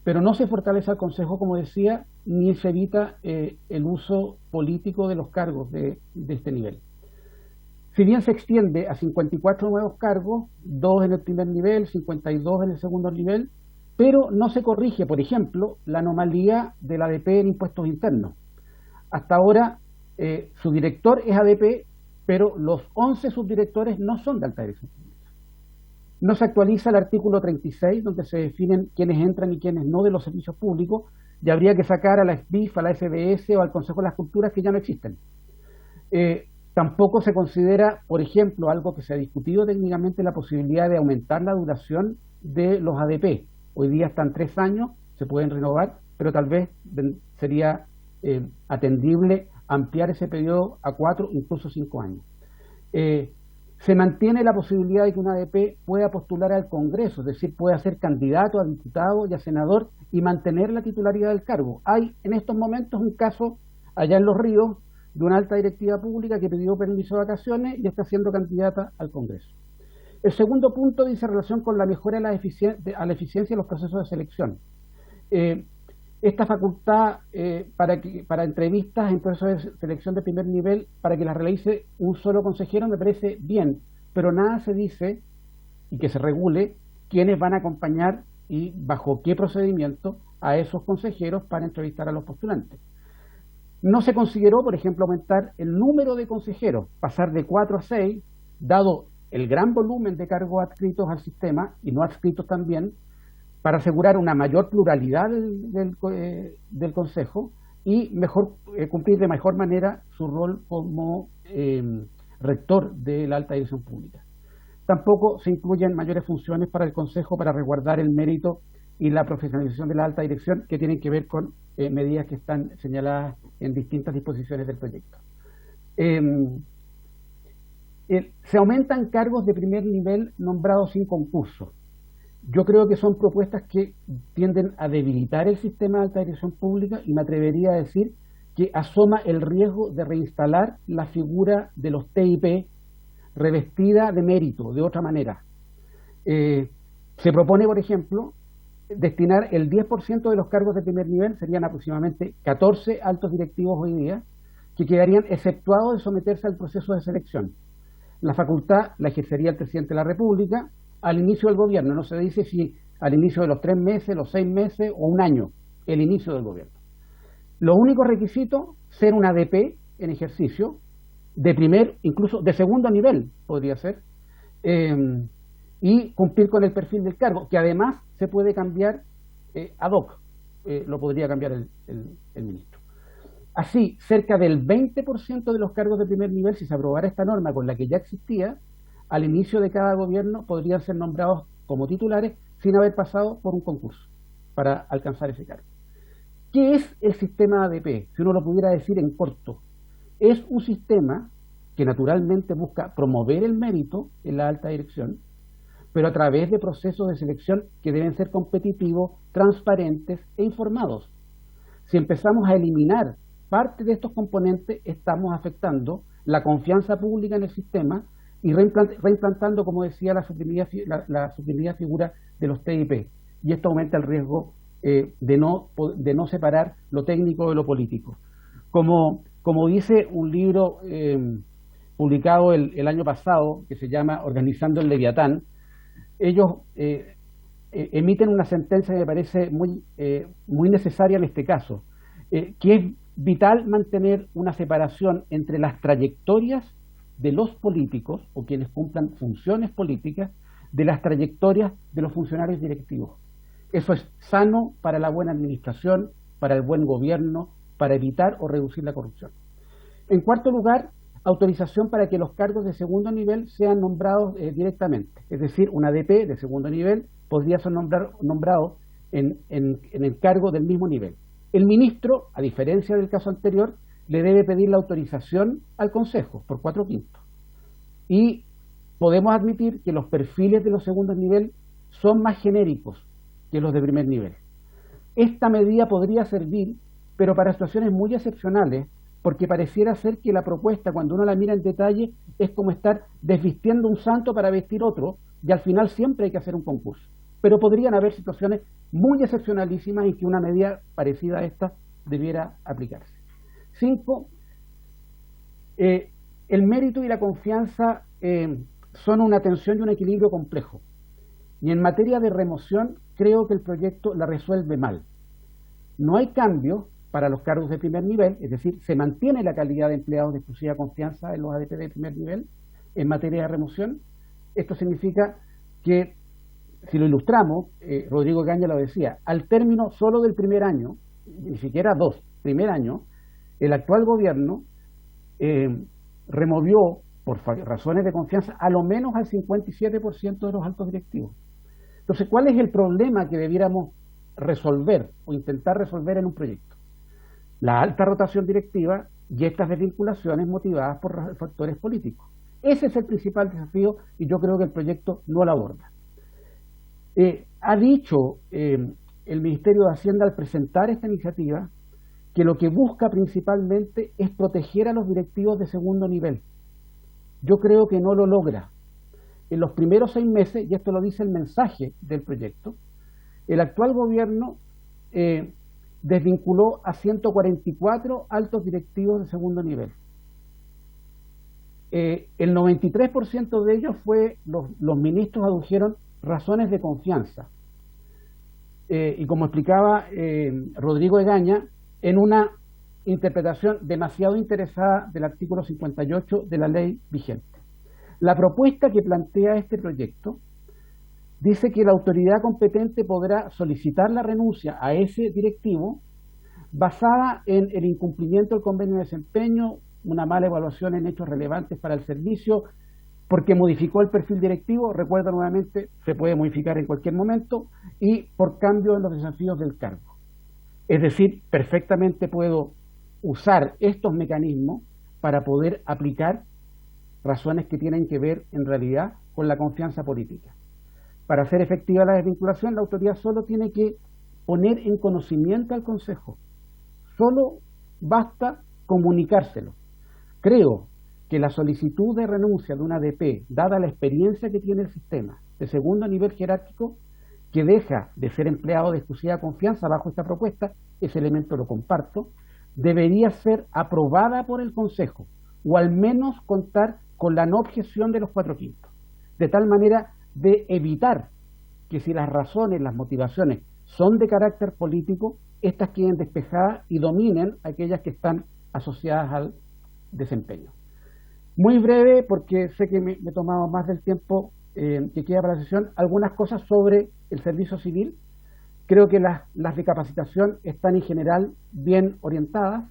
pero no se fortalece al Consejo, como decía, ni se evita el uso político de los cargos de este nivel. Si bien se extiende a 54 nuevos cargos, 2 en el primer nivel, 52 en el segundo nivel, pero no se corrige, por ejemplo, la anomalía del ADP en impuestos internos. Hasta ahora su director es ADP, pero los 11 subdirectores no son de alta dirección pública. No se actualiza el artículo 36, donde se definen quiénes entran y quiénes no de los servicios públicos, y habría que sacar a la SBIF, a la SBS o al Consejo de las Culturas, que ya no existen. Tampoco se considera, por ejemplo, algo que se ha discutido técnicamente, la posibilidad de aumentar la duración de los ADP. Hoy día están 3 años, se pueden renovar, pero tal vez sería atendible ampliar ese periodo a 4, incluso 5 años. Se mantiene la posibilidad de que un ADP pueda postular al Congreso, es decir, pueda ser candidato a diputado y a senador y mantener la titularidad del cargo. Hay en estos momentos un caso allá en Los Ríos de una alta directiva pública que pidió permiso de vacaciones y está siendo candidata al Congreso. El segundo punto dice relación con la mejora a la eficiencia de los procesos de selección. Esta facultad para entrevistas en procesos de selección de primer nivel, para que las realice un solo consejero, me parece bien, pero nada se dice, y que se regule, quiénes van a acompañar y bajo qué procedimiento a esos consejeros para entrevistar a los postulantes. No se consideró, por ejemplo, aumentar el número de consejeros, pasar de 4 a 6, dado el gran volumen de cargos adscritos al sistema y no adscritos también, para asegurar una mayor pluralidad del Consejo y cumplir de mejor manera su rol como rector de la alta dirección pública. Tampoco se incluyen mayores funciones para el Consejo para resguardar el mérito y la profesionalización de la alta dirección, que tienen que ver con medidas que están señaladas en distintas disposiciones del proyecto. Se aumentan cargos de primer nivel nombrados sin concurso. Yo creo que son propuestas que tienden a debilitar el sistema de alta dirección pública y me atrevería a decir que asoma el riesgo de reinstalar la figura de los TIP revestida de mérito, de otra manera. Se propone, por ejemplo, destinar el 10% de los cargos de primer nivel, serían aproximadamente 14 altos directivos hoy día, que quedarían exceptuados de someterse al proceso de selección. La facultad la ejercería el presidente de la República al inicio del gobierno, no se dice si al inicio de los 3 meses, los 6 meses o un año, el inicio del gobierno. Los únicos requisitos, ser una ADP en ejercicio, de primer, incluso de segundo nivel podría ser, y cumplir con el perfil del cargo, que además se puede cambiar ad hoc, lo podría cambiar el ministro. Así, cerca del 20% de los cargos de primer nivel, si se aprobara esta norma con la que ya existía, al inicio de cada gobierno podrían ser nombrados como titulares sin haber pasado por un concurso para alcanzar ese cargo. ¿Qué es el sistema ADP? Si uno lo pudiera decir en corto, es un sistema que naturalmente busca promover el mérito en la alta dirección, pero a través de procesos de selección que deben ser competitivos, transparentes e informados. Si empezamos a eliminar parte de estos componentes, estamos afectando la confianza pública en el sistema y reimplantando, como decía, la suprimida figura de los TIP. Y esto aumenta el riesgo de no separar lo técnico de lo político. Como dice un libro publicado el año pasado, que se llama Organizando el Leviatán, ellos emiten una sentencia que me parece muy necesaria en este caso, que es vital mantener una separación entre las trayectorias de los políticos o quienes cumplan funciones políticas de las trayectorias de los funcionarios directivos. Eso es sano para la buena administración, para el buen gobierno, para evitar o reducir la corrupción. En cuarto lugar, autorización para que los cargos de segundo nivel sean nombrados directamente. Es decir, un ADP de segundo nivel podría ser nombrado en el cargo del mismo nivel. El ministro, a diferencia del caso anterior, le debe pedir la autorización al Consejo por 4/5. Y podemos admitir que los perfiles de los segundos niveles son más genéricos que los de primer nivel. Esta medida podría servir, pero para situaciones muy excepcionales, porque pareciera ser que la propuesta, cuando uno la mira en detalle, es como estar desvistiendo un santo para vestir otro, y al final siempre hay que hacer un concurso. Pero podrían haber situaciones muy excepcionalísimas en que una medida parecida a esta debiera aplicarse. 5. El mérito y la confianza son una tensión y un equilibrio complejo. Y en materia de remoción, creo que el proyecto la resuelve mal. No hay cambio para los cargos de primer nivel, es decir, se mantiene la calidad de empleados de exclusiva confianza en los ADP de primer nivel en materia de remoción. Esto significa que, si lo ilustramos, Rodrigo Egaña lo decía, al término solo del primer año, ni siquiera primer año, el actual gobierno removió, por razones de confianza, a lo menos al 57% de los altos directivos. Entonces, ¿cuál es el problema que debiéramos resolver o intentar resolver en un proyecto? La alta rotación directiva y estas desvinculaciones motivadas por factores políticos. Ese es el principal desafío y yo creo que el proyecto no lo aborda. Ha dicho el Ministerio de Hacienda al presentar esta iniciativa que lo que busca principalmente es proteger a los directivos de segundo nivel. Yo creo que no lo logra. En los primeros 6 meses, y esto lo dice el mensaje del proyecto, el actual gobierno desvinculó a 144 altos directivos de segundo nivel. El 93% de ellos los ministros adujeron razones de confianza. Y como explicaba Rodrigo Egaña, en una interpretación demasiado interesada del artículo 58 de la ley vigente. La propuesta que plantea este proyecto dice que la autoridad competente podrá solicitar la renuncia a ese directivo basada en el incumplimiento del convenio de desempeño, una mala evaluación en hechos relevantes para el servicio, porque modificó el perfil directivo, recuerda nuevamente, se puede modificar en cualquier momento, y por cambio en los desafíos del cargo. Es decir, perfectamente puedo usar estos mecanismos para poder aplicar razones que tienen que ver en realidad con la confianza política. Para hacer efectiva la desvinculación, la autoridad solo tiene que poner en conocimiento al Consejo, solo basta comunicárselo. Creo que la solicitud de renuncia de una ADP, dada la experiencia que tiene el sistema de segundo nivel jerárquico, que deja de ser empleado de exclusiva confianza bajo esta propuesta, ese elemento lo comparto, debería ser aprobada por el Consejo, o al menos contar con la no objeción de los 4/5, de tal manera de evitar que si las razones, las motivaciones son de carácter político, estas queden despejadas y dominen aquellas que están asociadas al desempeño. Muy breve, porque sé que me he tomado más del tiempo que queda para la sesión, algunas cosas sobre el servicio civil. Creo que las de capacitación están en general bien orientadas.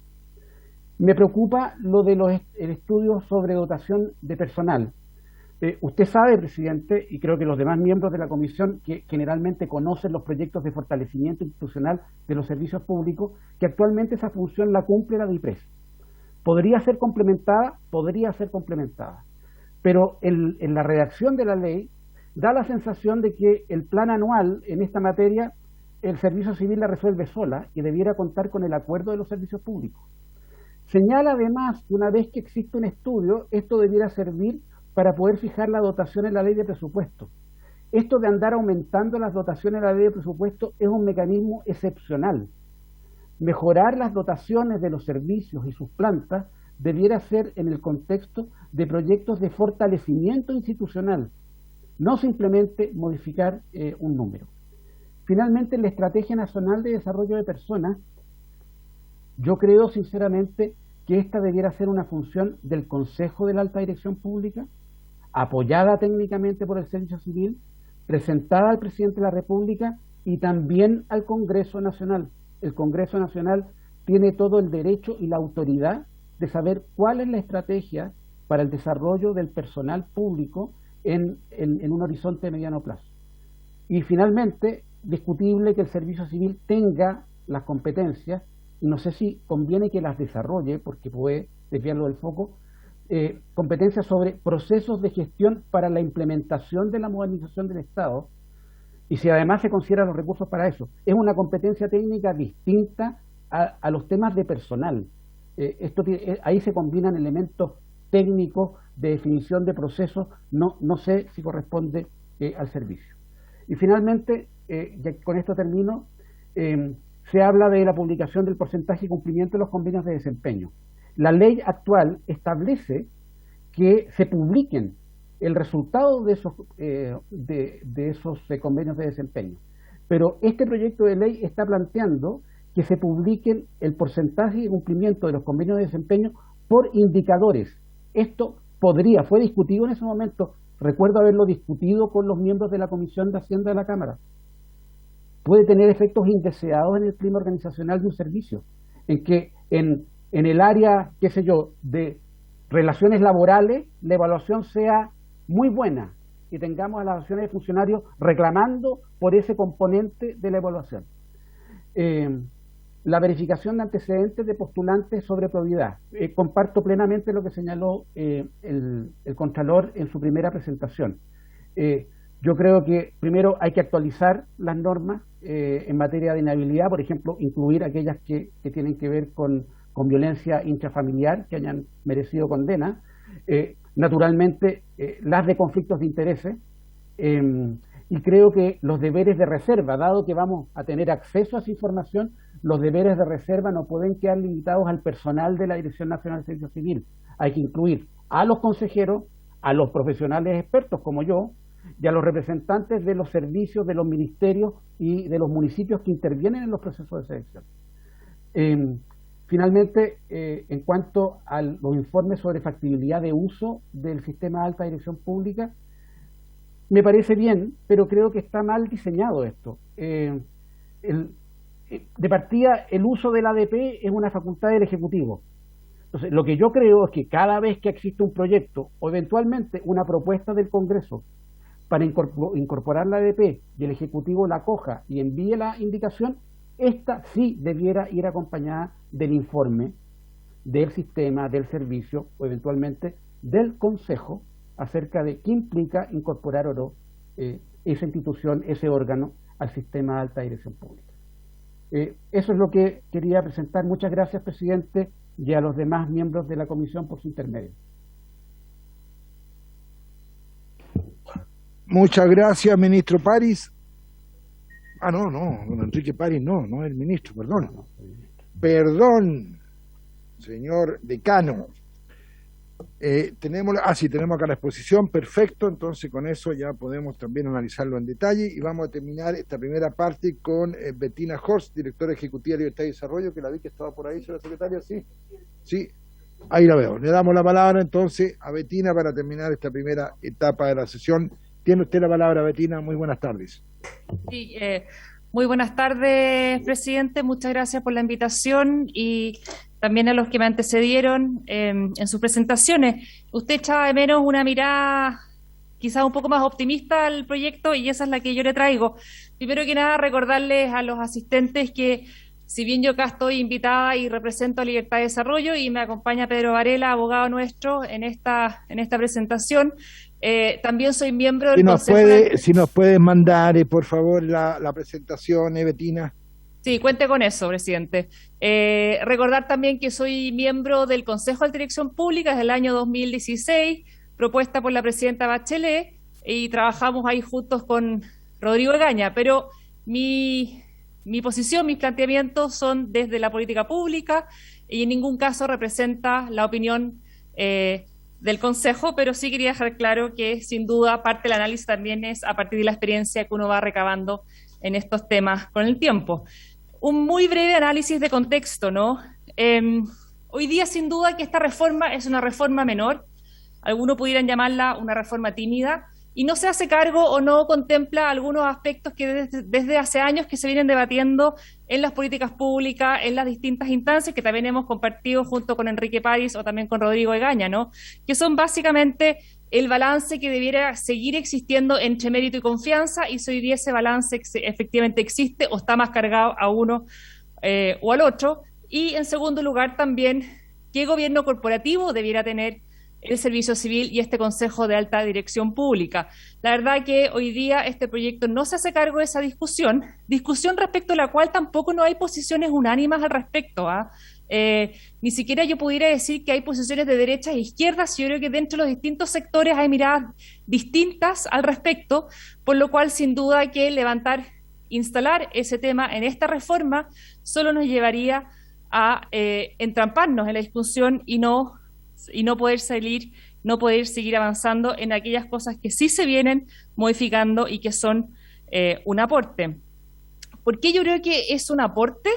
Me preocupa lo de el estudio sobre dotación de personal. Usted sabe, presidente, y creo que los demás miembros de la comisión, que generalmente conocen los proyectos de fortalecimiento institucional de los servicios públicos, que actualmente esa función la cumple la DIPRES. Podría ser complementada, pero en la redacción de la ley da la sensación de que el plan anual en esta materia, el servicio civil la resuelve sola y debiera contar con el acuerdo de los servicios públicos. Señala además que una vez que existe un estudio, esto debiera servir para poder fijar la dotación en la ley de presupuesto. Esto de andar aumentando las dotaciones en la ley de presupuesto es un mecanismo excepcional. Mejorar las dotaciones de los servicios y sus plantas debiera ser en el contexto de proyectos de fortalecimiento institucional, no simplemente modificar un número. Finalmente, la Estrategia Nacional de Desarrollo de Personas, yo creo sinceramente que esta debiera ser una función del Consejo de la Alta Dirección Pública, apoyada técnicamente por el Servicio Civil, presentada al Presidente de la República y también al Congreso Nacional. El Congreso Nacional tiene todo el derecho y la autoridad de saber cuál es la estrategia para el desarrollo del personal público en un horizonte de mediano plazo. Y finalmente, discutible que el Servicio Civil tenga las competencias, y no sé si conviene que las desarrolle, porque puede desviarlo del foco, competencias sobre procesos de gestión para la implementación de la modernización del Estado, y si además se consideran los recursos para eso. Es una competencia técnica distinta a los temas de personal. Ahí se combinan elementos técnicos de definición de procesos, no sé si corresponde al servicio. Y finalmente, ya con esto termino, se habla de la publicación del porcentaje de cumplimiento de los convenios de desempeño. La ley actual establece que se publiquen el resultado de esos convenios de desempeño. Pero este proyecto de ley está planteando que se publiquen el porcentaje de cumplimiento de los convenios de desempeño por indicadores. Esto fue discutido en ese momento, recuerdo haberlo discutido con los miembros de la Comisión de Hacienda de la Cámara. Puede tener efectos indeseados en el clima organizacional de un servicio, en que en el área, qué sé yo, de relaciones laborales, la evaluación sea muy buena y tengamos a las acciones de funcionarios reclamando por ese componente de la evaluación. La verificación de antecedentes de postulantes sobre probidad. Comparto plenamente lo que señaló el Contralor en su primera presentación. Yo creo que primero hay que actualizar las normas en materia de inhabilidad, por ejemplo, incluir aquellas que tienen que ver con violencia intrafamiliar, que hayan merecido condena, naturalmente las de conflictos de intereses, y creo que los deberes de reserva, dado que vamos a tener acceso a esa información, los deberes de reserva no pueden quedar limitados al personal de la Dirección Nacional de Servicio Civil. Hay que incluir a los consejeros, a los profesionales expertos como yo, y a los representantes de los servicios, de los ministerios y de los municipios que intervienen en los procesos de selección. Finalmente, en cuanto a los informes sobre factibilidad de uso del sistema de alta dirección pública, me parece bien, pero creo que está mal diseñado esto. De partida, el uso del ADP es una facultad del Ejecutivo. Entonces, lo que yo creo es que cada vez que existe un proyecto o eventualmente una propuesta del Congreso para incorporar la ADP y el Ejecutivo la coja y envíe la indicación, esta sí debiera ir acompañada del informe del sistema, del servicio o eventualmente del Consejo acerca de qué implica incorporar o no esa institución, ese órgano al sistema de alta dirección pública. Eso es lo que quería presentar. Muchas gracias, presidente, y a los demás miembros de la comisión por su intermedio. Muchas gracias, ministro París. No, don Enrique París no es el ministro, perdón. Perdón, señor decano. Tenemos acá la exposición, perfecto, entonces con eso ya podemos también analizarlo en detalle y vamos a terminar esta primera parte con Bettina Horst, directora ejecutiva de Libertad y Desarrollo, que la vi que estaba por ahí, señora secretaria, sí, ahí la veo. Le damos la palabra entonces a Bettina para terminar esta primera etapa de la sesión. Tiene usted la palabra, Bettina, muy buenas tardes. Sí, muy buenas tardes, presidente, muchas gracias por la invitación y también a los que me antecedieron en sus presentaciones. Usted echaba de menos una mirada quizás un poco más optimista al proyecto y esa es la que yo le traigo. Primero que nada, recordarles a los asistentes que si bien yo acá estoy invitada y represento a Libertad y Desarrollo y me acompaña Pedro Varela, abogado nuestro, en esta presentación, también soy miembro del Consejo... Si nos puede mandar, por favor, la presentación, Bettina. Sí, cuente con eso, presidente. Recordar también que soy miembro del Consejo de Dirección Pública desde el año 2016, propuesta por la presidenta Bachelet, y trabajamos ahí juntos con Rodrigo Egaña, pero mi posición, mis planteamientos son desde la política pública y en ningún caso representa la opinión del Consejo, pero sí quería dejar claro que sin duda parte del análisis también es a partir de la experiencia que uno va recabando en estos temas con el tiempo. Un muy breve análisis de contexto, ¿no? Hoy día sin duda que esta reforma es una reforma menor, algunos pudieran llamarla una reforma tímida, y no se hace cargo o no contempla algunos aspectos que desde hace años que se vienen debatiendo en las políticas públicas, en las distintas instancias que también hemos compartido junto con Enrique París o también con Rodrigo Egaña, ¿no? Que son básicamente el balance que debiera seguir existiendo entre mérito y confianza y si hoy día ese balance efectivamente existe o está más cargado a uno o al otro. Y en segundo lugar también, ¿qué gobierno corporativo debiera tener el Servicio Civil y este Consejo de Alta Dirección Pública? La verdad que hoy día este proyecto no se hace cargo de esa discusión respecto a la cual tampoco no hay posiciones unánimas al respecto, ni siquiera yo pudiera decir que hay posiciones de derechas e izquierdas. Yo creo que dentro de los distintos sectores hay miradas distintas al respecto, por lo cual sin duda que instalar ese tema en esta reforma solo nos llevaría a entramparnos en la discusión y no poder seguir avanzando en aquellas cosas que sí se vienen modificando y que son un aporte. ¿Por qué yo creo que es un aporte?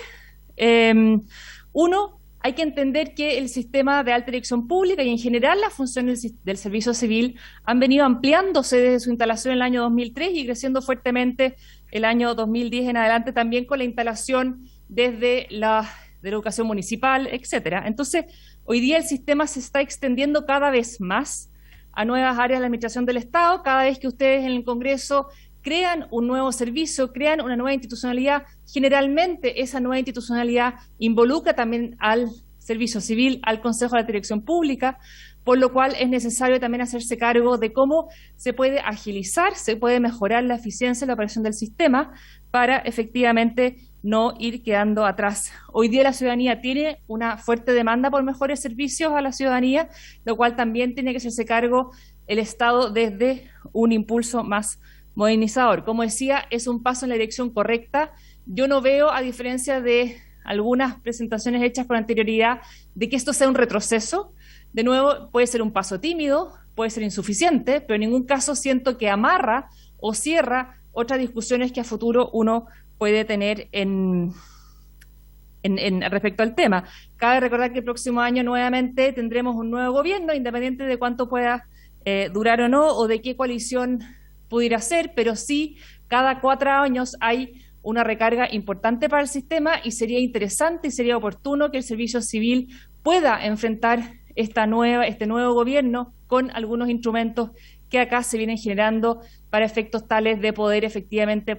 Uno, hay que entender que el sistema de alta dirección pública y en general las funciones del Servicio Civil han venido ampliándose desde su instalación en el año 2003 y creciendo fuertemente el año 2010 en adelante, también con la instalación desde de la educación municipal, etcétera. Entonces, hoy día el sistema se está extendiendo cada vez más a nuevas áreas de la administración del Estado. Cada vez que ustedes en el Congreso crean un nuevo servicio, crean una nueva institucionalidad, generalmente esa nueva institucionalidad involucra también al Servicio Civil, al Consejo de la Dirección Pública, por lo cual es necesario también hacerse cargo de cómo se puede agilizar, se puede mejorar la eficiencia y la operación del sistema para efectivamente no ir quedando atrás. Hoy día la ciudadanía tiene una fuerte demanda por mejores servicios a la ciudadanía, lo cual también tiene que hacerse cargo el Estado desde un impulso más modernizador. Como decía, es un paso en la dirección correcta. Yo no veo, a diferencia de algunas presentaciones hechas con anterioridad, de que esto sea un retroceso. De nuevo, puede ser un paso tímido, puede ser insuficiente, pero en ningún caso siento que amarra o cierra otras discusiones que a futuro uno puede tener respecto al tema. Cabe recordar que el próximo año nuevamente tendremos un nuevo gobierno, independiente de cuánto pueda durar o no, o de qué coalición pudiera ser, pero sí, cada 4 años hay una recarga importante para el sistema y sería interesante y sería oportuno que el Servicio Civil pueda enfrentar este nuevo gobierno con algunos instrumentos que acá se vienen generando para efectos tales de poder efectivamente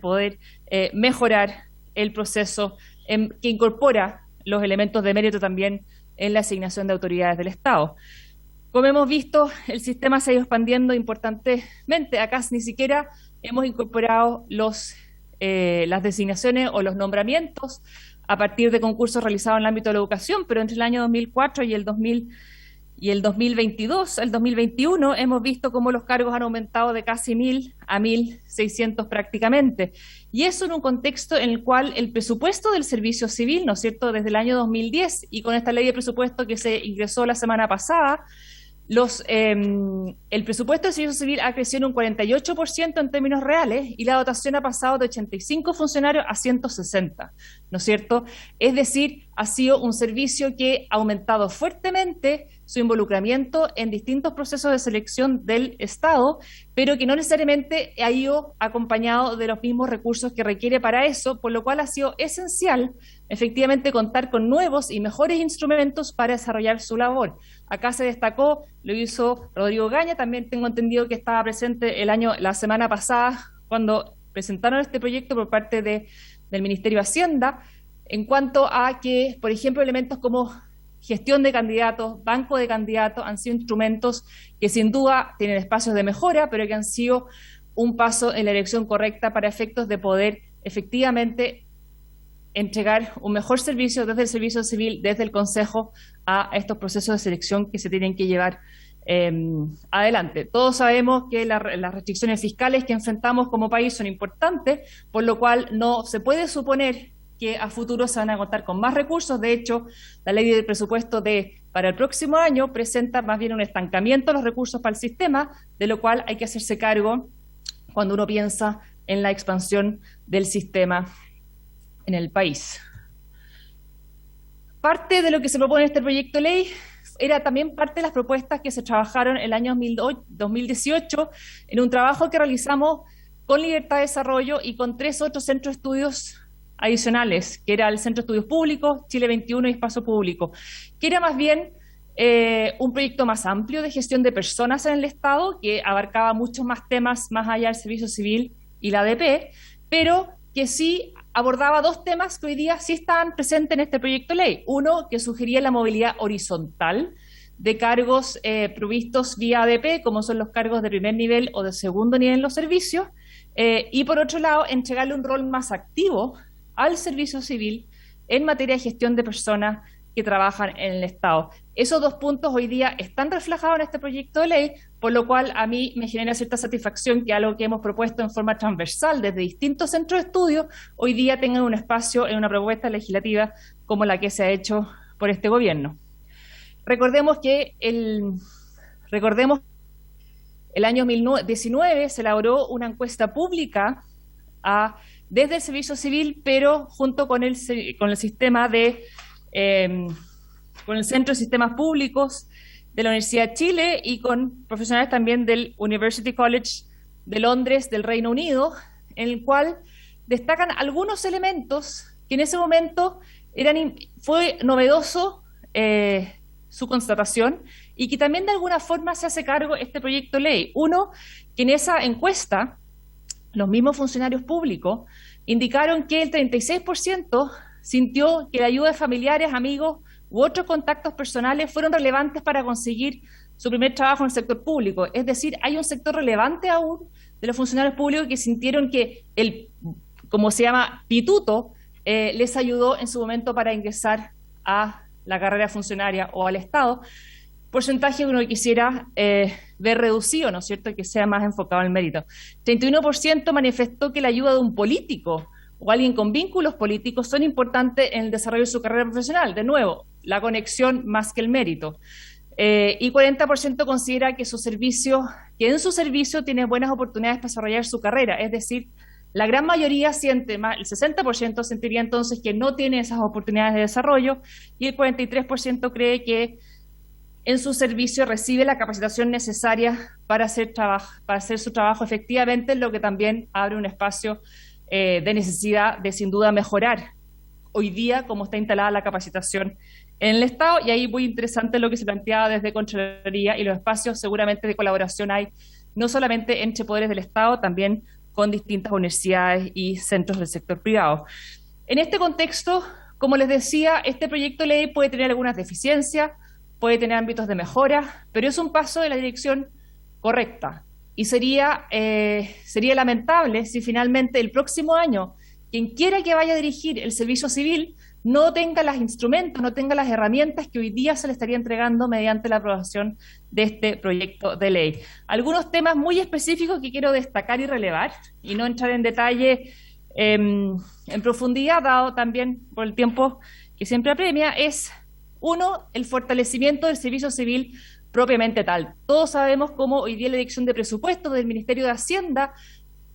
mejorar el proceso que incorpora los elementos de mérito también en la asignación de autoridades del Estado. Como hemos visto, el sistema se ha ido expandiendo importantemente. Acá ni siquiera hemos incorporado los las designaciones o los nombramientos a partir de concursos realizados en el ámbito de la educación, pero entre el año 2004 y el 2022, el 2021, hemos visto cómo los cargos han aumentado de casi 1.000 a 1.600 prácticamente. Y eso en un contexto en el cual el presupuesto del servicio civil, ¿no es cierto?, desde el año 2010 y con esta ley de presupuesto que se ingresó la semana pasada, el presupuesto del servicio civil ha crecido en un 48% en términos reales y la dotación ha pasado de 85 funcionarios a 160, ¿no es cierto? Es decir, ha sido un servicio que ha aumentado fuertemente su involucramiento en distintos procesos de selección del Estado, pero que no necesariamente ha ido acompañado de los mismos recursos que requiere para eso, por lo cual ha sido esencial efectivamente contar con nuevos y mejores instrumentos para desarrollar su labor. Acá se destacó, lo hizo Rodrigo Gaña, también tengo entendido que estaba presente la semana pasada cuando presentaron este proyecto por parte del Ministerio de Hacienda, en cuanto a que, por ejemplo, elementos como gestión de candidatos, banco de candidatos, han sido instrumentos que sin duda tienen espacios de mejora, pero que han sido un paso en la dirección correcta para efectos de poder efectivamente entregar un mejor servicio desde el servicio civil, desde el Consejo, a estos procesos de selección que se tienen que llevar adelante. Todos sabemos que las restricciones fiscales que enfrentamos como país son importantes, por lo cual no se puede suponer que a futuro se van a contar con más recursos. De hecho, la ley de presupuesto para el próximo año presenta más bien un estancamiento de los recursos para el sistema, de lo cual hay que hacerse cargo cuando uno piensa en la expansión del sistema en el país. Parte de lo que se propone en este proyecto de ley era también parte de las propuestas que se trabajaron el año 2018 en un trabajo que realizamos con Libertad de Desarrollo y con 3 otros centros de estudios adicionales, que era el Centro de Estudios Públicos, Chile 21 y Espacio Público, que era más bien un proyecto más amplio de gestión de personas en el Estado, que abarcaba muchos más temas más allá del servicio civil y la ADP, pero que sí abordaba 2 temas que hoy día sí están presentes en este proyecto de ley. Uno, que sugería la movilidad horizontal de cargos provistos vía ADP, como son los cargos de primer nivel o de segundo nivel en los servicios, y por otro lado, entregarle un rol más activo al servicio civil en materia de gestión de personas que trabajan en el Estado. Esos 2 puntos hoy día están reflejados en este proyecto de ley, por lo cual a mí me genera cierta satisfacción que algo que hemos propuesto en forma transversal desde distintos centros de estudio, hoy día tengan un espacio en una propuesta legislativa como la que se ha hecho por este gobierno. Recordemos el año 2019 se elaboró una encuesta pública desde el servicio civil, pero junto con el sistema con el Centro de Sistemas Públicos de la Universidad de Chile y con profesionales también del University College de Londres, del Reino Unido, en el cual destacan algunos elementos que en ese momento fue novedoso su constatación y que también de alguna forma se hace cargo este proyecto de ley. Uno, que en esa encuesta los mismos funcionarios públicos indicaron que el 36% sintió que la ayuda de familiares, amigos u otros contactos personales fueron relevantes para conseguir su primer trabajo en el sector público. Es decir, hay un sector relevante aún de los funcionarios públicos que sintieron que como se llama, pituto, les ayudó en su momento para ingresar a la carrera funcionaria o al Estado. Porcentaje que uno quisiera ver reducido, ¿no es cierto?, que sea más enfocado al mérito. 31% manifestó que la ayuda de un político o alguien con vínculos políticos son importantes en el desarrollo de su carrera profesional. De nuevo, la conexión más que el mérito. Y 40% considera que en su servicio tiene buenas oportunidades para desarrollar su carrera. Es decir, la gran mayoría siente, el 60% sentiría entonces que no tiene esas oportunidades de desarrollo y el 43% cree que en su servicio recibe la capacitación necesaria para hacer su trabajo efectivamente, lo que también abre un espacio de necesidad de sin duda mejorar hoy día cómo está instalada la capacitación en el Estado, y ahí muy interesante lo que se planteaba desde Contraloría y los espacios seguramente de colaboración hay no solamente entre poderes del Estado, también con distintas universidades y centros del sector privado. En este contexto, como les decía, este proyecto de ley puede tener algunas deficiencias, puede tener ámbitos de mejora, pero es un paso de la dirección correcta. y sería lamentable si finalmente el próximo año quien quiera que vaya a dirigir el servicio civil no tenga los instrumentos, no tenga las herramientas que hoy día se le estaría entregando mediante la aprobación de este proyecto de ley. Algunos temas muy específicos que quiero destacar y relevar, y no entrar en detalle en profundidad, dado también por el tiempo que siempre apremia, es, uno, el fortalecimiento del servicio civil propiamente tal. Todos sabemos cómo hoy día la dirección de presupuestos del Ministerio de Hacienda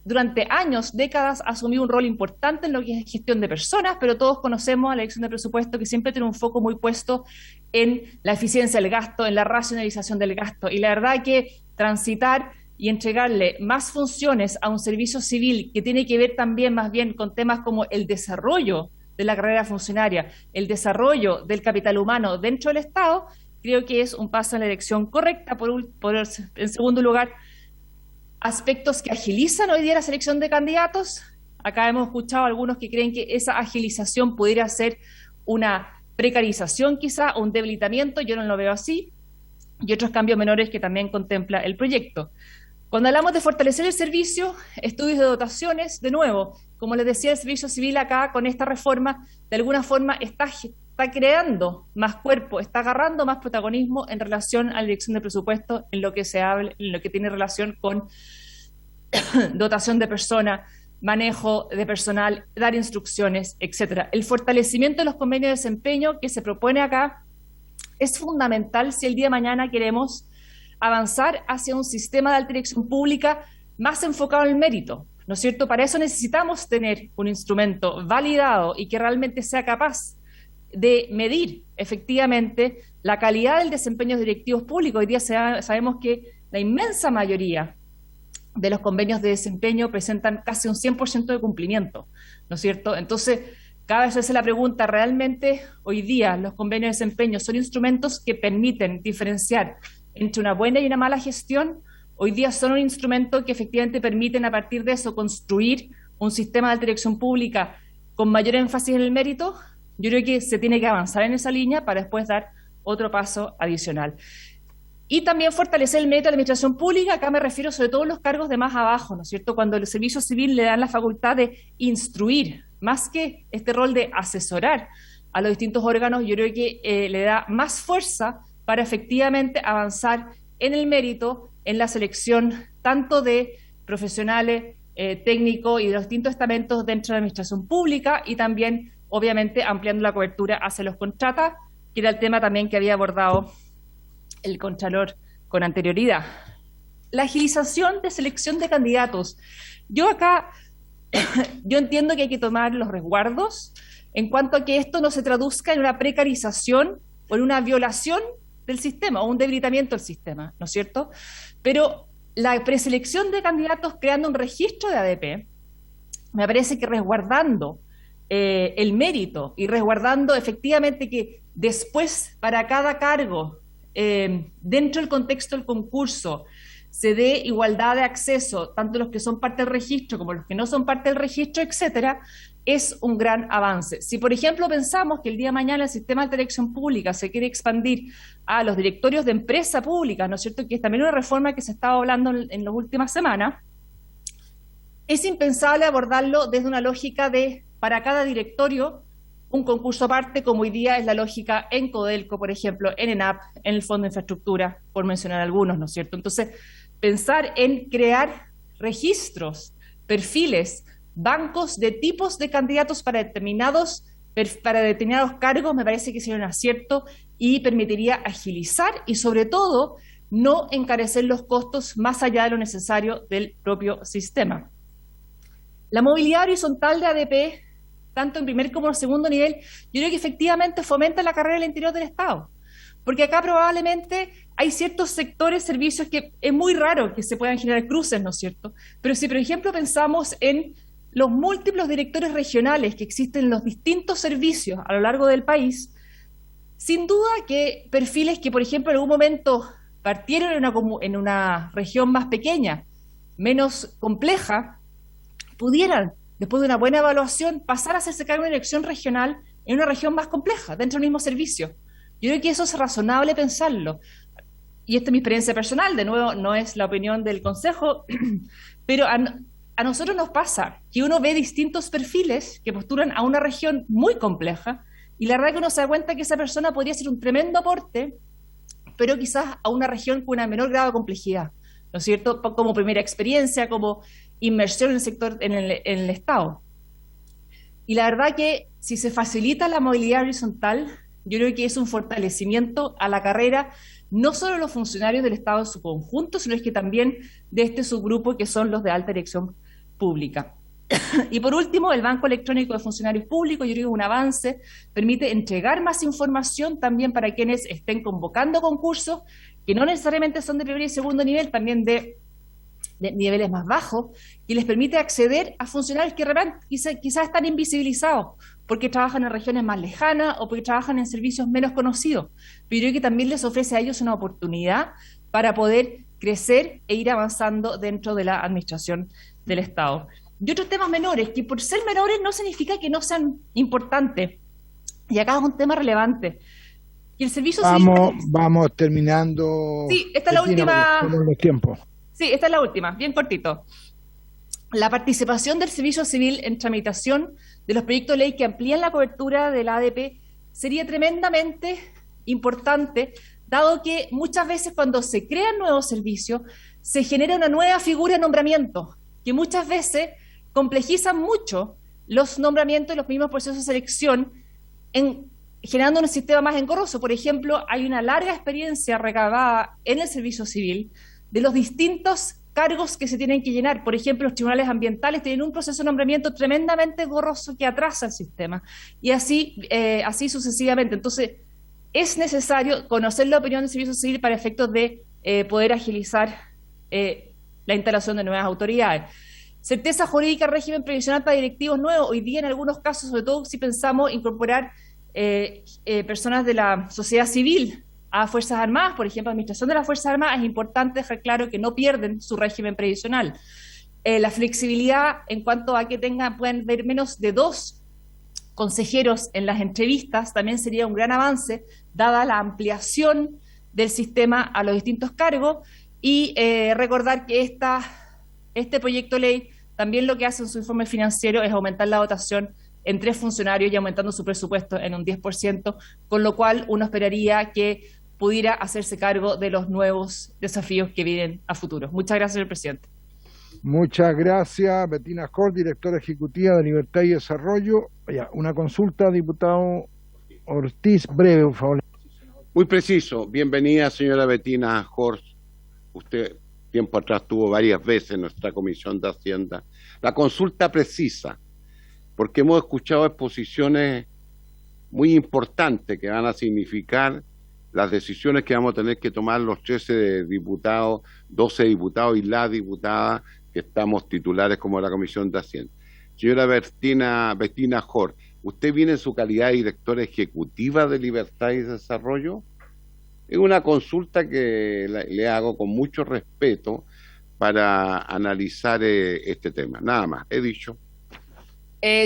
durante años, décadas, ha asumido un rol importante en lo que es gestión de personas, pero todos conocemos a la dirección de presupuesto que siempre tiene un foco muy puesto en la eficiencia del gasto, en la racionalización del gasto. Y la verdad que transitar y entregarle más funciones a un servicio civil que tiene que ver también más bien con temas como el desarrollo de la carrera funcionaria, el desarrollo del capital humano dentro del Estado, creo que es un paso en la dirección correcta. En segundo lugar, aspectos que agilizan hoy día la selección de candidatos. Acá hemos escuchado a algunos que creen que esa agilización pudiera ser una precarización quizá, o un debilitamiento. Yo no lo veo así. Y otros cambios menores que también contempla el proyecto. Cuando hablamos de fortalecer el servicio, estudios de dotaciones, de nuevo, como les decía, el servicio civil acá con esta reforma, de alguna forma está creando más cuerpo, está agarrando más protagonismo en relación a la dirección de presupuesto, en lo que se habla, en lo que tiene relación con dotación de personas, manejo de personal, dar instrucciones, etcétera. El fortalecimiento de los convenios de desempeño que se propone acá es fundamental si el día de mañana queremos avanzar hacia un sistema de alta dirección pública más enfocado en el mérito, ¿no es cierto? Para eso necesitamos tener un instrumento validado y que realmente sea capaz de medir efectivamente la calidad del desempeño de directivos públicos. Hoy día sabemos que la inmensa mayoría de los convenios de desempeño presentan casi un 100% de cumplimiento, ¿no es cierto? Entonces, cada vez se hace la pregunta, ¿realmente hoy día los convenios de desempeño son instrumentos que permiten diferenciar entre una buena y una mala gestión? Hoy día son un instrumento que efectivamente permiten a partir de eso construir un sistema de alta dirección pública con mayor énfasis en el mérito. Yo creo que se tiene que avanzar en esa línea para después dar otro paso adicional. Y también fortalecer el mérito de la administración pública. Acá me refiero sobre todo a los cargos de más abajo, ¿no es cierto? Cuando el servicio civil le dan la facultad de instruir, más que este rol de asesorar a los distintos órganos, yo creo que le da más fuerza para efectivamente avanzar en el mérito, en la selección tanto de profesionales, técnicos y de los distintos estamentos dentro de la administración pública, y también, obviamente, ampliando la cobertura hacia los contratas, que era el tema también que había abordado el Contralor con anterioridad. La agilización de selección de candidatos. Yo entiendo que hay que tomar los resguardos en cuanto a que esto no se traduzca en una precarización o en una violación del sistema o un debilitamiento del sistema, ¿no es cierto? Pero la preselección de candidatos creando un registro de ADP, me parece que resguardando el mérito y resguardando efectivamente que después para cada cargo, dentro del contexto del concurso, se dé igualdad de acceso, tanto los que son parte del registro como los que no son parte del registro, etcétera, es un gran avance. Si, por ejemplo, pensamos que el día de mañana el sistema de alta dirección pública se quiere expandir a los directorios de empresa pública, ¿no es cierto?, que es también una reforma que se estaba hablando en las últimas semanas, es impensable abordarlo desde una lógica de, para cada directorio, un concurso aparte, como hoy día es la lógica en Codelco, por ejemplo, en ENAP, en el Fondo de Infraestructura, por mencionar algunos, ¿no es cierto? Entonces, pensar en crear registros, perfiles, bancos de tipos de candidatos para determinados cargos, me parece que sería un acierto y permitiría agilizar y, sobre todo, no encarecer los costos más allá de lo necesario del propio sistema. La movilidad horizontal de ADP, tanto en primer como en segundo nivel, yo creo que efectivamente fomenta la carrera al interior del Estado, porque acá probablemente hay ciertos sectores, servicios que es muy raro que se puedan generar cruces, ¿no es cierto? Pero si, por ejemplo, pensamos en los múltiples directores regionales que existen en los distintos servicios a lo largo del país, sin duda que perfiles que, por ejemplo, en algún momento partieron en una región más pequeña, menos compleja, pudieran, después de una buena evaluación, pasar a hacerse cargo de una dirección regional en una región más compleja, dentro del mismo servicio. Yo creo que eso es razonable pensarlo. y esta es mi experiencia personal, de nuevo, no es la opinión del Consejo, pero a nosotros nos pasa que uno ve distintos perfiles que postulan a una región muy compleja, y la verdad que uno se da cuenta que esa persona podría ser un tremendo aporte, pero quizás a una región con una menor grado de complejidad, ¿no es cierto? Como primera experiencia, como inmersión en el sector, en el Estado. Y la verdad que si se facilita la movilidad horizontal, yo creo que es un fortalecimiento a la carrera, no solo de los funcionarios del Estado en su conjunto, sino es que también de este subgrupo que son los de alta dirección pública. Y por último, el Banco Electrónico de Funcionarios Públicos, yo creo que es un avance, permite entregar más información también para quienes estén convocando concursos, que no necesariamente son de primer y segundo nivel, también de niveles más bajos, y les permite acceder a funcionarios que quizás están invisibilizados, porque trabajan en regiones más lejanas o porque trabajan en servicios menos conocidos. Pero yo creo que también les ofrece a ellos una oportunidad para poder crecer e ir avanzando dentro de la administración del Estado. Y otros temas menores, que por ser menores no significa que no sean importantes. Y acá es un tema relevante. Y el servicio civil... Vamos terminando. Sí, esta es la última. Los tiempos. Sí, esta es la última, bien cortito. La participación del servicio civil en tramitación de los proyectos de ley que amplían la cobertura del ADP sería tremendamente importante, dado que muchas veces cuando se crean nuevos servicios, se genera una nueva figura de nombramiento, que muchas veces complejizan mucho los nombramientos y los mismos procesos de selección, generando un sistema más engorroso. Por ejemplo, hay una larga experiencia recabada en el servicio civil de los distintos cargos que se tienen que llenar. Por ejemplo, los tribunales ambientales tienen un proceso de nombramiento tremendamente engorroso que atrasa el sistema, y así sucesivamente. Entonces, es necesario conocer la opinión del servicio civil para efectos de poder agilizar la instalación de nuevas autoridades. Certeza jurídica, régimen previsional para directivos nuevos. Hoy día, en algunos casos, sobre todo si pensamos incorporar personas de la sociedad civil a Fuerzas Armadas, por ejemplo, administración de las Fuerzas Armadas, es importante dejar claro que no pierden su régimen previsional. La flexibilidad en cuanto a que pueden ver menos de 2 consejeros en las entrevistas también sería un gran avance, dada la ampliación del sistema a los distintos cargos, y recordar que este proyecto de ley también lo que hace en su informe financiero es aumentar la dotación en 3 funcionarios y aumentando su presupuesto en un 10%, con lo cual uno esperaría que pudiera hacerse cargo de los nuevos desafíos que vienen a futuro. Muchas gracias, señor presidente. Muchas gracias, Bettina Hort, directora ejecutiva de Libertad y Desarrollo. Una consulta, diputado Ortiz, breve, por favor. Muy preciso. Bienvenida, señora Bettina Hort. Usted tiempo atrás tuvo varias veces en nuestra Comisión de Hacienda. La consulta precisa, porque hemos escuchado exposiciones muy importantes que van a significar las decisiones que vamos a tener que tomar los 13 diputados, 12 diputados y la diputada que estamos titulares como la Comisión de Hacienda. Señora Bettina Hort, ¿usted viene en su calidad de directora ejecutiva de Libertad y Desarrollo? Es una consulta que le hago con mucho respeto para analizar este tema. Nada más, he dicho.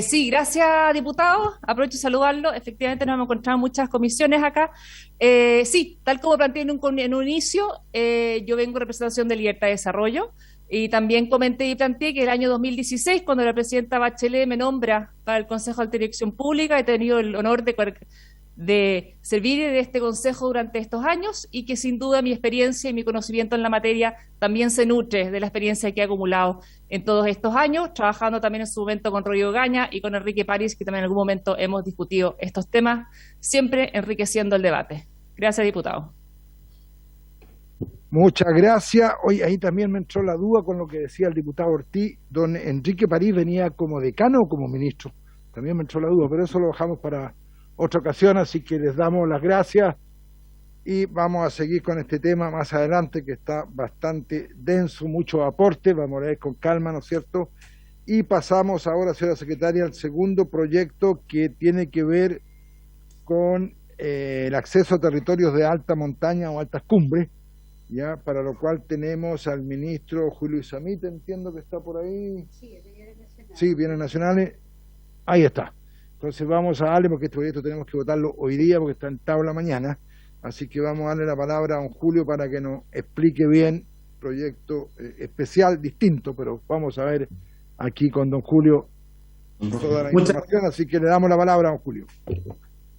Sí, gracias, diputado. Aprovecho de saludarlo. Efectivamente, nos hemos encontrado muchas comisiones acá. Sí, tal como planteé en un inicio, yo vengo en representación de Libertad y Desarrollo, y también comenté y planteé que el año 2016, cuando la presidenta Bachelet me nombra para el Consejo de Alta Dirección Pública, he tenido el honor de servir en este consejo durante estos años, y que sin duda mi experiencia y mi conocimiento en la materia también se nutre de la experiencia que he acumulado en todos estos años, trabajando también en su momento con Rodrigo Gaña y con Enrique París, que también en algún momento hemos discutido estos temas, siempre enriqueciendo el debate. Gracias, diputado. Muchas gracias. Hoy ahí también me entró la duda con lo que decía el diputado Ortiz. Don Enrique París venía como decano o como ministro. También me entró la duda, pero eso lo dejamos para otra ocasión, así que les damos las gracias y vamos a seguir con este tema más adelante, que está bastante denso, mucho aporte. Vamos a ver con calma, ¿no es cierto? Y pasamos ahora, señora secretaria, al segundo proyecto, que tiene que ver con el acceso a territorios de alta montaña o altas cumbres, ya, para lo cual tenemos al ministro Julio Isamita, entiendo que está por ahí. Sí, bienes nacionales. Ahí está. Entonces vamos a darle, porque este proyecto tenemos que votarlo hoy día, porque está en tabla mañana. así que vamos a darle la palabra a don Julio para que nos explique bien proyecto especial, distinto, pero vamos a ver aquí con don Julio toda la información, así que le damos la palabra a don Julio.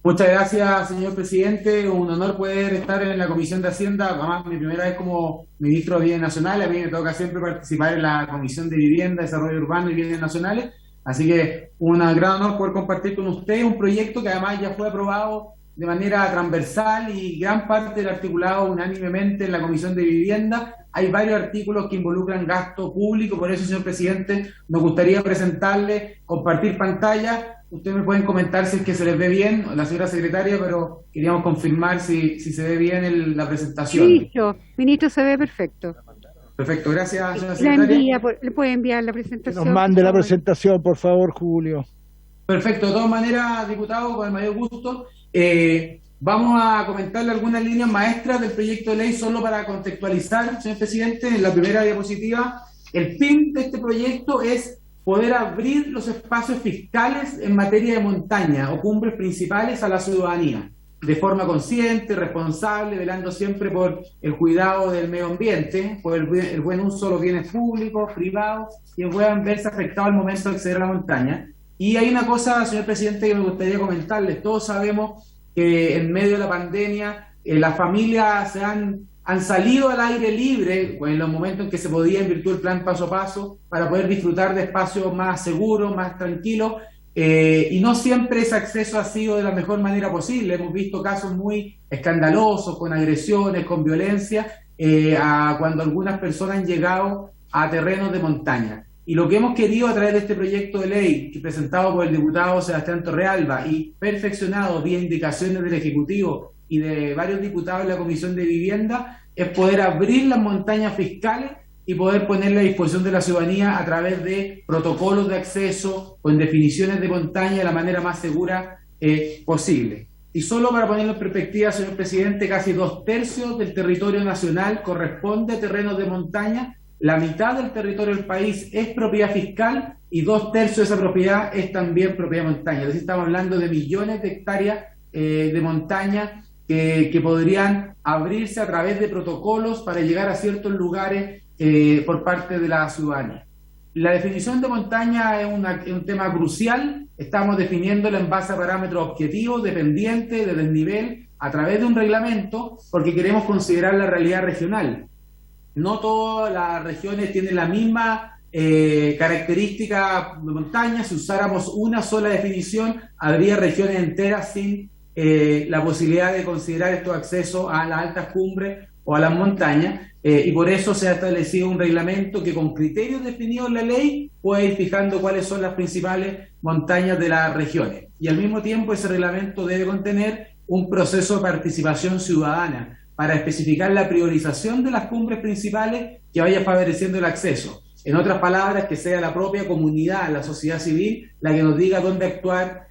Muchas gracias, señor presidente. Un honor poder estar en la Comisión de Hacienda, además mi primera vez como ministro de Bienes Nacionales. A mí me toca siempre participar en la Comisión de Vivienda, Desarrollo Urbano y Bienes Nacionales, así que un gran honor poder compartir con ustedes un proyecto que además ya fue aprobado de manera transversal y gran parte del articulado unánimemente en la Comisión de Vivienda. Hay varios artículos que involucran gasto público, por eso, señor presidente, nos gustaría presentarle, compartir pantalla. Ustedes me pueden comentar si es que se les ve bien, la señora secretaria, pero queríamos confirmar si se ve bien la presentación. Ministro, se ve perfecto. Perfecto, gracias, señora secretaria. ¿Le puede enviar la presentación? Nos mande la presentación, por favor, Julio. Perfecto, de todas maneras, diputado, con el mayor gusto. Vamos a comentarle algunas líneas maestras del proyecto de ley solo para contextualizar, señor presidente. En la primera diapositiva, el fin de este proyecto es poder abrir los espacios fiscales en materia de montaña o cumbres principales a la ciudadanía, de forma consciente, responsable, velando siempre por el cuidado del medio ambiente, por el buen uso de los bienes públicos, privados, que puedan verse afectados al momento de acceder a la montaña. Y hay una cosa, señor presidente, que me gustaría comentarles. Todos sabemos que en medio de la pandemia las familias han salido al aire libre en los momentos en que se podía, en virtud del plan paso a paso, para poder disfrutar de espacios más seguros, más tranquilos, y no siempre ese acceso ha sido de la mejor manera posible. Hemos visto casos muy escandalosos, con agresiones, con violencia, cuando algunas personas han llegado a terrenos de montaña. Y lo que hemos querido a través de este proyecto de ley, presentado por el diputado Sebastián Torrealba y perfeccionado vía indicaciones del Ejecutivo y de varios diputados en la Comisión de Vivienda, es poder abrir las montañas fiscales y poder ponerle a disposición de la ciudadanía a través de protocolos de acceso con definiciones de montaña de la manera más segura posible. Y solo para ponerlo en perspectiva, señor presidente, casi 2/3 del territorio nacional corresponde a terrenos de montaña. La mitad del territorio del país es propiedad fiscal y 2/3 de esa propiedad es también propiedad de montaña. Es decir, estamos hablando de millones de hectáreas de montaña que podrían abrirse a través de protocolos para llegar a ciertos lugares por parte de la ciudadanía. La definición de montaña es un tema crucial. Estamos definiéndola en base a parámetros objetivos, dependientes, de desnivel, a través de un reglamento, porque queremos considerar la realidad regional. No todas las regiones tienen la misma característica de montaña. Si usáramos una sola definición, habría regiones enteras sin la posibilidad de considerar estos accesos a las altas cumbres o a las montañas, y por eso se ha establecido un reglamento que, con criterios definidos en la ley, puede ir fijando cuáles son las principales montañas de las regiones. Y al mismo tiempo ese reglamento debe contener un proceso de participación ciudadana para especificar la priorización de las cumbres principales que vaya favoreciendo el acceso. En otras palabras, que sea la propia comunidad, la sociedad civil, la que nos diga dónde actuar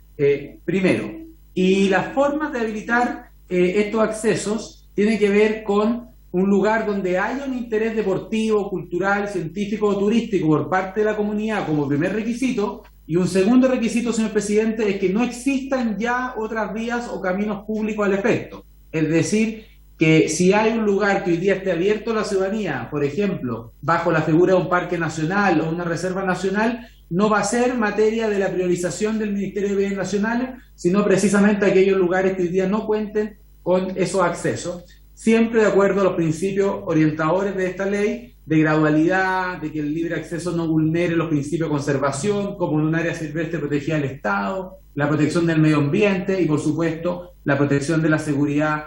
primero. Y las formas de habilitar estos accesos tienen que ver con un lugar donde haya un interés deportivo, cultural, científico o turístico por parte de la comunidad como primer requisito. Y un segundo requisito, señor presidente, es que no existan ya otras vías o caminos públicos al efecto. Es decir, que si hay un lugar que hoy día esté abierto a la ciudadanía, por ejemplo, bajo la figura de un parque nacional o una reserva nacional, no va a ser materia de la priorización del Ministerio de Bienes Nacionales, sino precisamente aquellos lugares que hoy día no cuenten con esos accesos, siempre de acuerdo a los principios orientadores de esta ley, de gradualidad, de que el libre acceso no vulnere los principios de conservación, como en un área silvestre protegida del Estado, la protección del medio ambiente y, por supuesto, la protección de la seguridad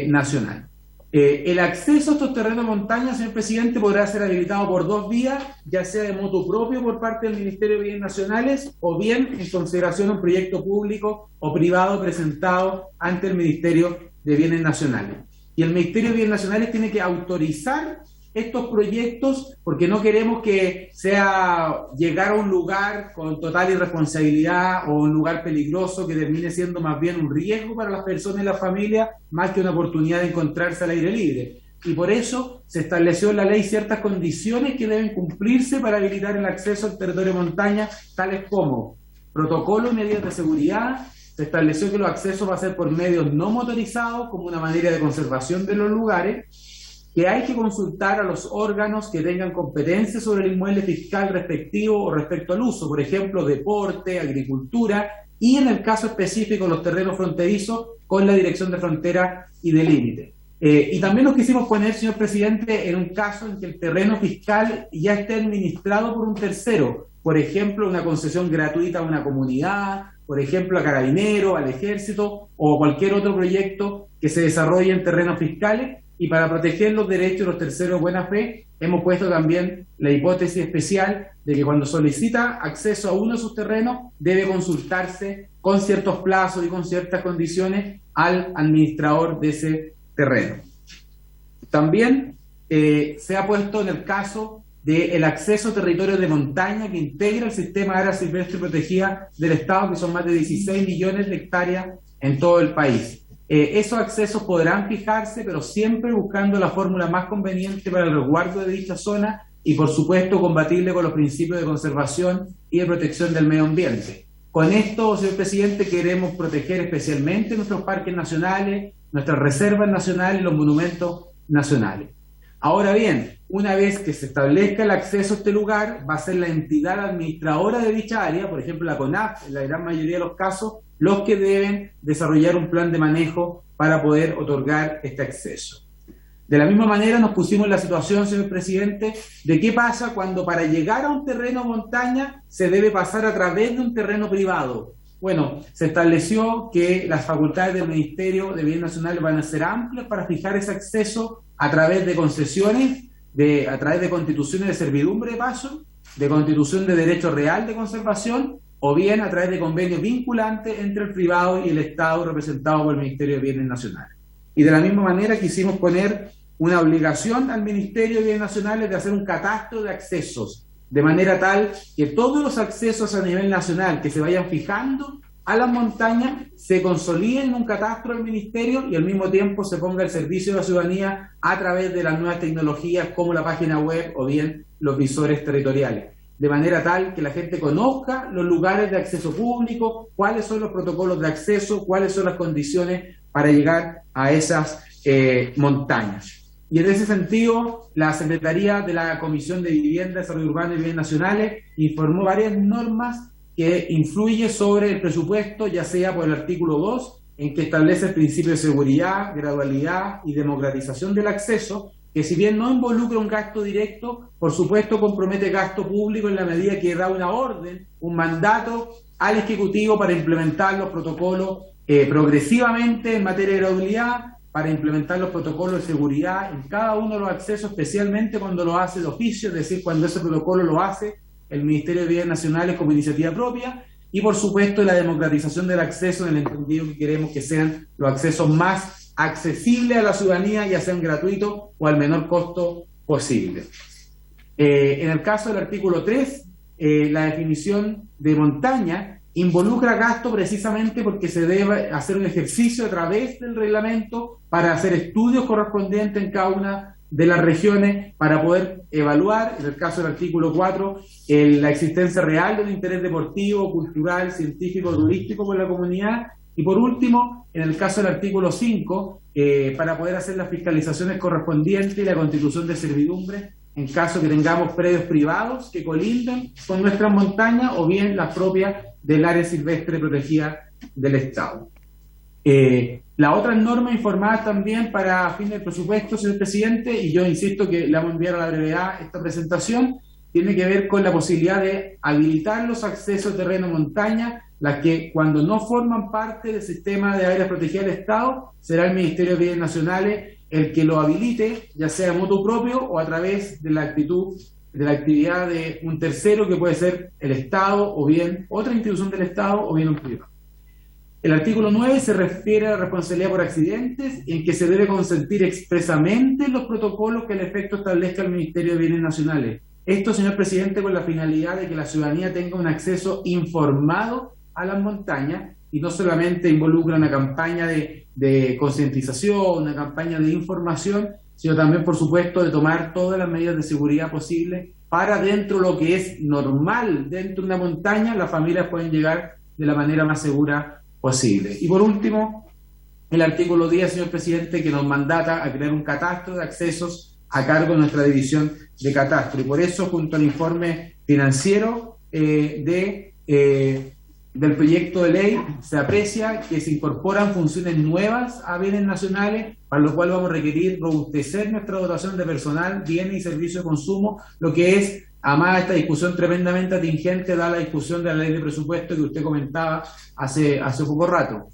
nacional. El acceso a estos terrenos de montaña, señor presidente, podrá ser habilitado por dos vías, ya sea de motu propio por parte del Ministerio de Bienes Nacionales o bien en consideración de un proyecto público o privado presentado ante el Ministerio de Bienes Nacionales. Y el Ministerio de Bienes Nacionales tiene que autorizar estos proyectos, porque no queremos que sea llegar a un lugar con total irresponsabilidad o un lugar peligroso que termine siendo más bien un riesgo para las personas y las familias, más que una oportunidad de encontrarse al aire libre. Y por eso se estableció en la ley ciertas condiciones que deben cumplirse para habilitar el acceso al territorio de montaña, tales como protocolo y medidas de seguridad, se estableció que los accesos va a ser por medios no motorizados como una manera de conservación de los lugares, que hay que consultar a los órganos que tengan competencia sobre el inmueble fiscal respectivo o respecto al uso, por ejemplo, deporte, agricultura, y en el caso específico los terrenos fronterizos con la Dirección de Frontera y de Límite. Y también nos quisimos poner, señor presidente, en un caso en que el terreno fiscal ya esté administrado por un tercero, por ejemplo, una concesión gratuita a una comunidad, por ejemplo, a Carabineros, al Ejército o cualquier otro proyecto que se desarrolle en terrenos fiscales, y para proteger los derechos de los terceros de buena fe, hemos puesto también la hipótesis especial de que cuando solicita acceso a uno de sus terrenos, debe consultarse con ciertos plazos y con ciertas condiciones al administrador de ese terreno. También se ha puesto en el caso del acceso a territorios de montaña que integra el sistema de área silvestre protegida del Estado, que son más de 16 millones de hectáreas en todo el país. Esos accesos podrán fijarse, pero siempre buscando la fórmula más conveniente para el resguardo de dicha zona y, por supuesto, compatible con los principios de conservación y de protección del medio ambiente. Con esto, señor presidente, queremos proteger especialmente nuestros parques nacionales, nuestras reservas nacionales y los monumentos nacionales. Ahora bien, una vez que se establezca el acceso a este lugar, va a ser la entidad administradora de dicha área, por ejemplo la CONAF, en la gran mayoría de los casos, los que deben desarrollar un plan de manejo para poder otorgar este acceso. De la misma manera nos pusimos en la situación, señor presidente, de qué pasa cuando para llegar a un terreno montaña se debe pasar a través de un terreno privado. Bueno, se estableció que las facultades del Ministerio de Bienes Nacionales van a ser amplias para fijar ese acceso a través de concesiones, a través de constituciones de servidumbre de paso, de constitución de derecho real de conservación, o bien a través de convenios vinculantes entre el privado y el Estado representado por el Ministerio de Bienes Nacionales. Y de la misma manera quisimos poner una obligación al Ministerio de Bienes Nacionales de hacer un catastro de accesos, de manera tal que todos los accesos a nivel nacional que se vayan fijando a las montañas se consoliden en un catastro del Ministerio y al mismo tiempo se ponga al servicio de la ciudadanía a través de las nuevas tecnologías como la página web o bien los visores territoriales, de manera tal que la gente conozca los lugares de acceso público, cuáles son los protocolos de acceso, cuáles son las condiciones para llegar a esas montañas. Y en ese sentido, la Secretaría de la Comisión de Vivienda, Desarrollo Urbano y Bienes Nacionales informó varias normas que influyen sobre el presupuesto, ya sea por el artículo 2, en que establece el principio de seguridad, gradualidad y democratización del acceso, que si bien no involucra un gasto directo, por supuesto compromete gasto público en la medida que da una orden, un mandato al Ejecutivo para implementar los protocolos progresivamente en materia de gradualidad, para implementar los protocolos de seguridad en cada uno de los accesos, especialmente cuando lo hace de oficio, es decir, cuando ese protocolo lo hace el Ministerio de Bienes Nacionales como iniciativa propia, y por supuesto la democratización del acceso en el entendido que queremos que sean los accesos más accesibles a la ciudadanía, ya sean gratuitos o al menor costo posible. En el caso del artículo 3, la definición de montaña involucra gasto precisamente porque se debe hacer un ejercicio a través del reglamento para hacer estudios correspondientes en cada una de las regiones para poder evaluar, en el caso del artículo 4, la existencia real de un interés deportivo, cultural, científico, turístico por la comunidad. Y por último, en el caso del artículo 5, para poder hacer las fiscalizaciones correspondientes y la constitución de servidumbre en caso que tengamos predios privados que colindan con nuestras montañas o bien las propias del área silvestre protegida del Estado. La otra norma informada también para fin del presupuesto, señor presidente, y yo insisto que le vamos a enviar a la brevedad esta presentación, tiene que ver con la posibilidad de habilitar los accesos a terreno montaña, las que cuando no forman parte del sistema de áreas protegidas del Estado, será el Ministerio de Bienes Nacionales el que lo habilite, ya sea motu propio o a través de la actividad de un tercero que puede ser el Estado o bien otra institución del Estado o bien un privado. El artículo 9 se refiere a la responsabilidad por accidentes, en que se debe consentir expresamente los protocolos que al efecto establezca el Ministerio de Bienes Nacionales. Esto, señor presidente, con la finalidad de que la ciudadanía tenga un acceso informado a las montañas y no solamente involucra una campaña de concientización, una campaña de información, sino también, por supuesto, de tomar todas las medidas de seguridad posibles para dentro de lo que es normal dentro de una montaña, las familias pueden llegar de la manera más segura posible. Y por último, el artículo 10, señor presidente, que nos mandata a crear un catastro de accesos a cargo de nuestra división de catastro. Y por eso, junto al informe financiero del proyecto de ley, se aprecia que se incorporan funciones nuevas a bienes nacionales, para lo cual vamos a requerir robustecer nuestra dotación de personal, bienes y servicios de consumo, lo que es, además, esta discusión tremendamente atingente, da la discusión de la ley de presupuesto que usted comentaba hace poco rato.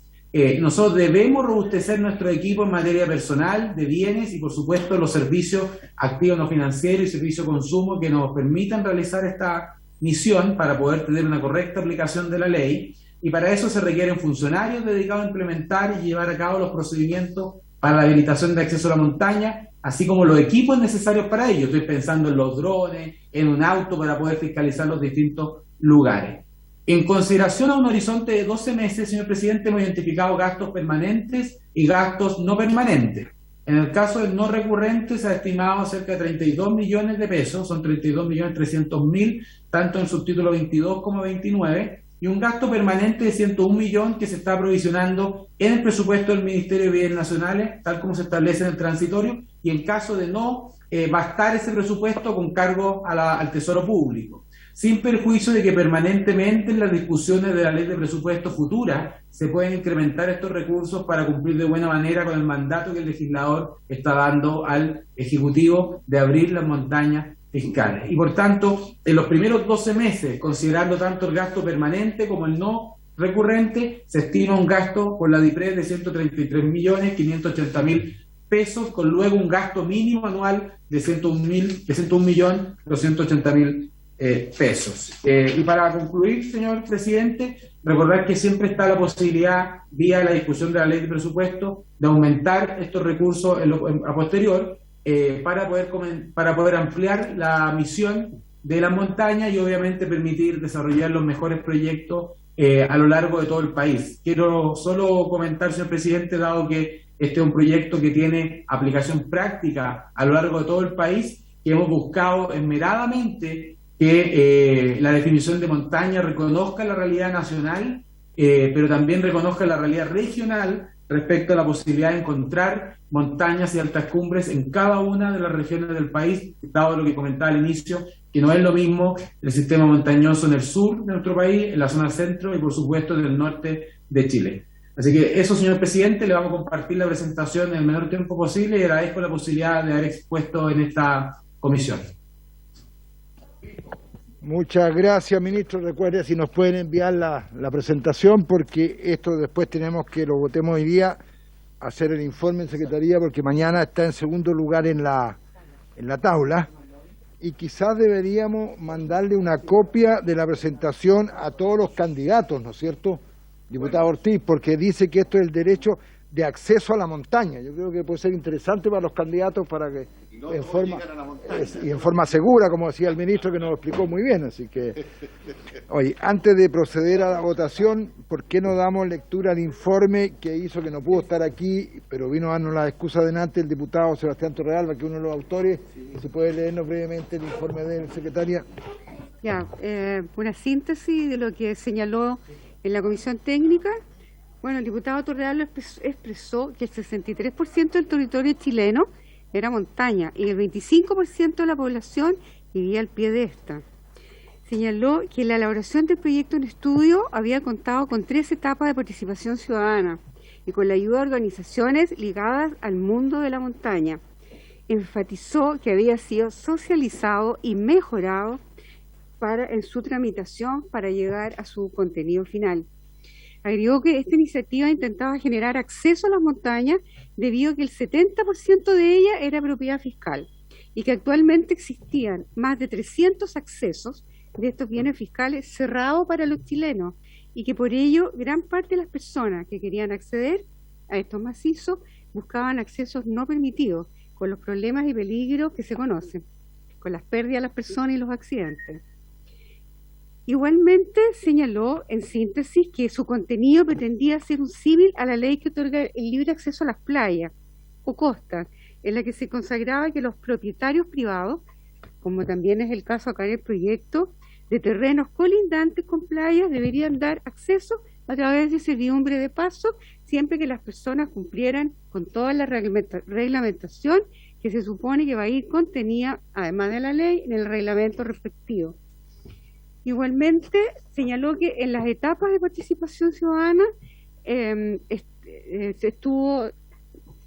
Nosotros debemos robustecer nuestro equipo en materia personal, de bienes y, por supuesto, los servicios activos no financieros y servicios de consumo que nos permitan realizar esta misión para poder tener una correcta aplicación de la ley, y para eso se requieren funcionarios dedicados a implementar y llevar a cabo los procedimientos para la habilitación de acceso a la montaña, así como los equipos necesarios para ello. Estoy pensando en los drones, en un auto para poder fiscalizar los distintos lugares. En consideración a un horizonte de 12 meses, señor presidente, hemos identificado gastos permanentes y gastos no permanentes. En el caso del no recurrente se ha estimado cerca de 32 millones de pesos, son 32.300.000, tanto en el subtítulo 22 como 29, y un gasto permanente de 101 millones que se está provisionando en el presupuesto del Ministerio de Bienes Nacionales, tal como se establece en el transitorio, y en caso de no bastar ese presupuesto, con cargo al Tesoro Público, sin perjuicio de que permanentemente en las discusiones de la ley de presupuesto futura se pueden incrementar estos recursos para cumplir de buena manera con el mandato que el legislador está dando al Ejecutivo de abrir las montañas fiscales. Y por tanto, en los primeros 12 meses, considerando tanto el gasto permanente como el no recurrente, se estima un gasto por la DIPRES de 133.580.000 pesos, con luego un gasto mínimo anual de 101.280.000 pesos. Y para concluir, señor presidente, recordar que siempre está la posibilidad, vía la discusión de la ley de presupuesto, de aumentar estos recursos a posterior, para poder ampliar la misión de la montaña y obviamente permitir desarrollar los mejores proyectos a lo largo de todo el país. Quiero solo comentar, señor presidente, dado que este es un proyecto que tiene aplicación práctica a lo largo de todo el país, que hemos buscado esmeradamente que la definición de montaña reconozca la realidad nacional, pero también reconozca la realidad regional respecto a la posibilidad de encontrar montañas y altas cumbres en cada una de las regiones del país, dado lo que comentaba al inicio, que no es lo mismo el sistema montañoso en el sur de nuestro país, en la zona centro y por supuesto en el norte de Chile. Así que eso, señor presidente, le vamos a compartir la presentación en el menor tiempo posible y agradezco la posibilidad de haber expuesto en esta comisión. Muchas gracias, ministro. Recuerde si nos pueden enviar la presentación, porque esto después tenemos que lo votemos hoy día, hacer el informe en Secretaría, porque mañana está en segundo lugar en la tabla, y quizás deberíamos mandarle una copia de la presentación a todos los candidatos, ¿no es cierto, diputado Ortiz? Porque dice que esto es el derecho de acceso a la montaña. Yo creo que puede ser interesante para los candidatos, para que en forma segura, como decía el ministro, que nos lo explicó muy bien. Así que, oye, antes de proceder a la votación, ¿por qué no damos lectura al informe que hizo, que no pudo estar aquí, pero vino a darnos la excusa delante, el diputado Sebastián Torrealba, que es uno de los autores? Si puede leernos brevemente el informe de la secretaria. Ya, una síntesis de lo que señaló en la comisión técnica. Bueno, el diputado Torrealba expresó que el 63% del territorio chileno era montaña y el 25% de la población vivía al pie de esta. Señaló que la elaboración del proyecto en estudio había contado con 3 etapas de participación ciudadana y con la ayuda de organizaciones ligadas al mundo de la montaña. Enfatizó que había sido socializado y mejorado en su tramitación para llegar a su contenido final. Agregó que esta iniciativa intentaba generar acceso a las montañas debido a que el 70% de ellas era propiedad fiscal y que actualmente existían más de 300 accesos de estos bienes fiscales cerrados para los chilenos y que por ello gran parte de las personas que querían acceder a estos macizos buscaban accesos no permitidos, con los problemas y peligros que se conocen, con las pérdidas de las personas y los accidentes. Igualmente señaló, en síntesis, que su contenido pretendía ser un símil a la ley que otorga el libre acceso a las playas o costas, en la que se consagraba que los propietarios privados, como también es el caso acá en el proyecto, de terrenos colindantes con playas deberían dar acceso a través de servidumbre de paso, siempre que las personas cumplieran con toda la reglamentación que se supone que va a ir contenida, además de la ley, en el reglamento respectivo. Igualmente, señaló que en las etapas de participación ciudadana estuvo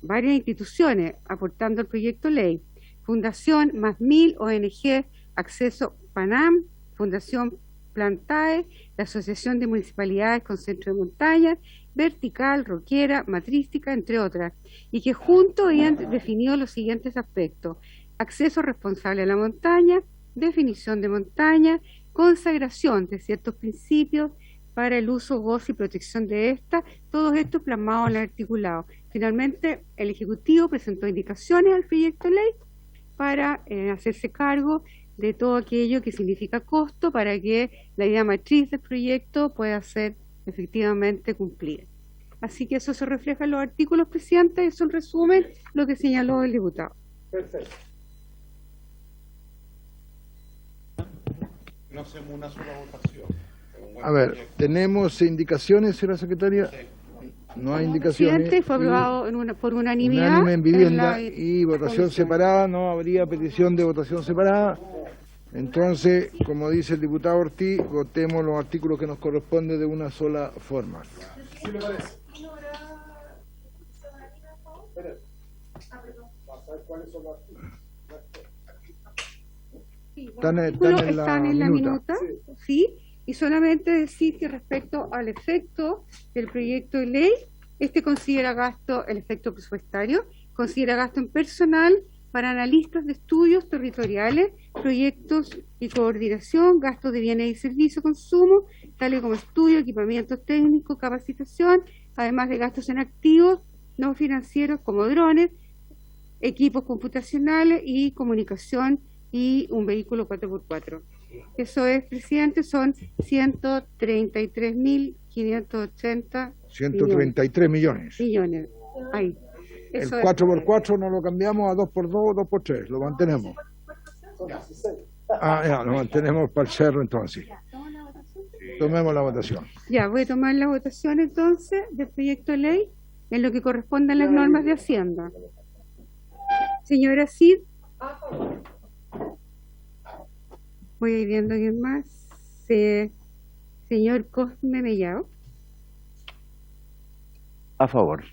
varias instituciones aportando el proyecto de ley. Fundación Más 1000, ONG Acceso Panam, Fundación Plantae, la Asociación de Municipalidades con Centro de Montaña, Vertical, Roquera, Matrística, entre otras, y que juntos habían definido los siguientes aspectos: acceso responsable a la montaña, definición de montaña, consagración de ciertos principios para el uso, goce y protección de esta, todos estos plasmados en el articulado. Finalmente, el Ejecutivo presentó indicaciones al proyecto de ley para hacerse cargo de todo aquello que significa costo para que la idea matriz del proyecto pueda ser efectivamente cumplida. Así que eso se refleja en los artículos, presidente, eso en resumen lo que señaló el diputado. Perfecto. No hacemos una sola votación. A ver, ¿tenemos indicaciones, señora secretaria? Sí. No hay indicaciones. Presidente, fue aprobado por unanimidad. Unánime en vivienda en la y votación comisión. separada, no habría petición de votación separada. Entonces, como dice el diputado Ortiz, votemos los artículos que nos corresponden de una sola forma. ¿Sí le parece? Están en la minuta, sí, y solamente decir que respecto al efecto del proyecto de ley, considera gasto, el efecto presupuestario, considera gasto en personal para analistas de estudios territoriales, proyectos y coordinación, gastos de bienes y servicios, consumo, tales como estudio, equipamientos técnicos, capacitación, además de gastos en activos no financieros como drones, equipos computacionales y comunicación y un vehículo 4x4. Eso es, presidente, son 133.580 133 millones. Ahí. El Eso 4x4 no lo cambiamos a 2x2 o 2x3, lo mantenemos. Ya, lo mantenemos para el cerro entonces. Tomemos la votación. Ya, voy a tomar la votación entonces del proyecto de ley en lo que corresponde a las normas de Hacienda. Señora Cid. Voy a ir viendo quién más. Señor Cosme Mellao. A favor.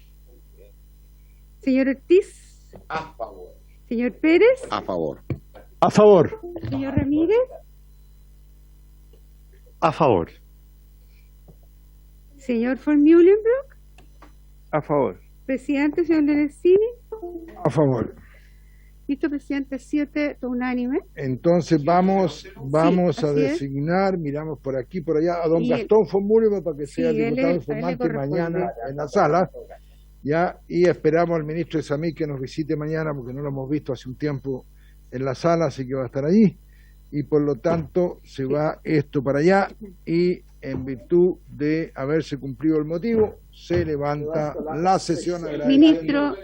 Señor Ortiz. A favor. Señor Pérez. A favor. A favor. Señor Ramírez. A favor. Señor von Mühlenbrock. A favor. Presidente, señor Lorenzini. A favor. Listo, presidente, 7 unánime. Entonces vamos Sí, a así es. designar, miramos por aquí, por allá, a don Y Gastón von Mühlenbrock para que sea sí, él diputado le informante corresponde. mañana en la sala. Ya, y esperamos al ministro de Samí que nos visite mañana, porque no lo hemos visto hace un tiempo en la sala, así que va a estar allí. Y por lo tanto se va esto para allá y en virtud de haberse cumplido el motivo, se levanta la sesión. Ministro,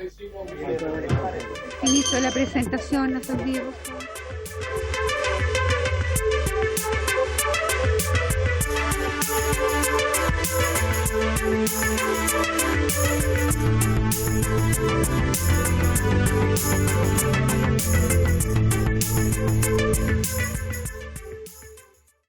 la presentación, no se olvide, por favor.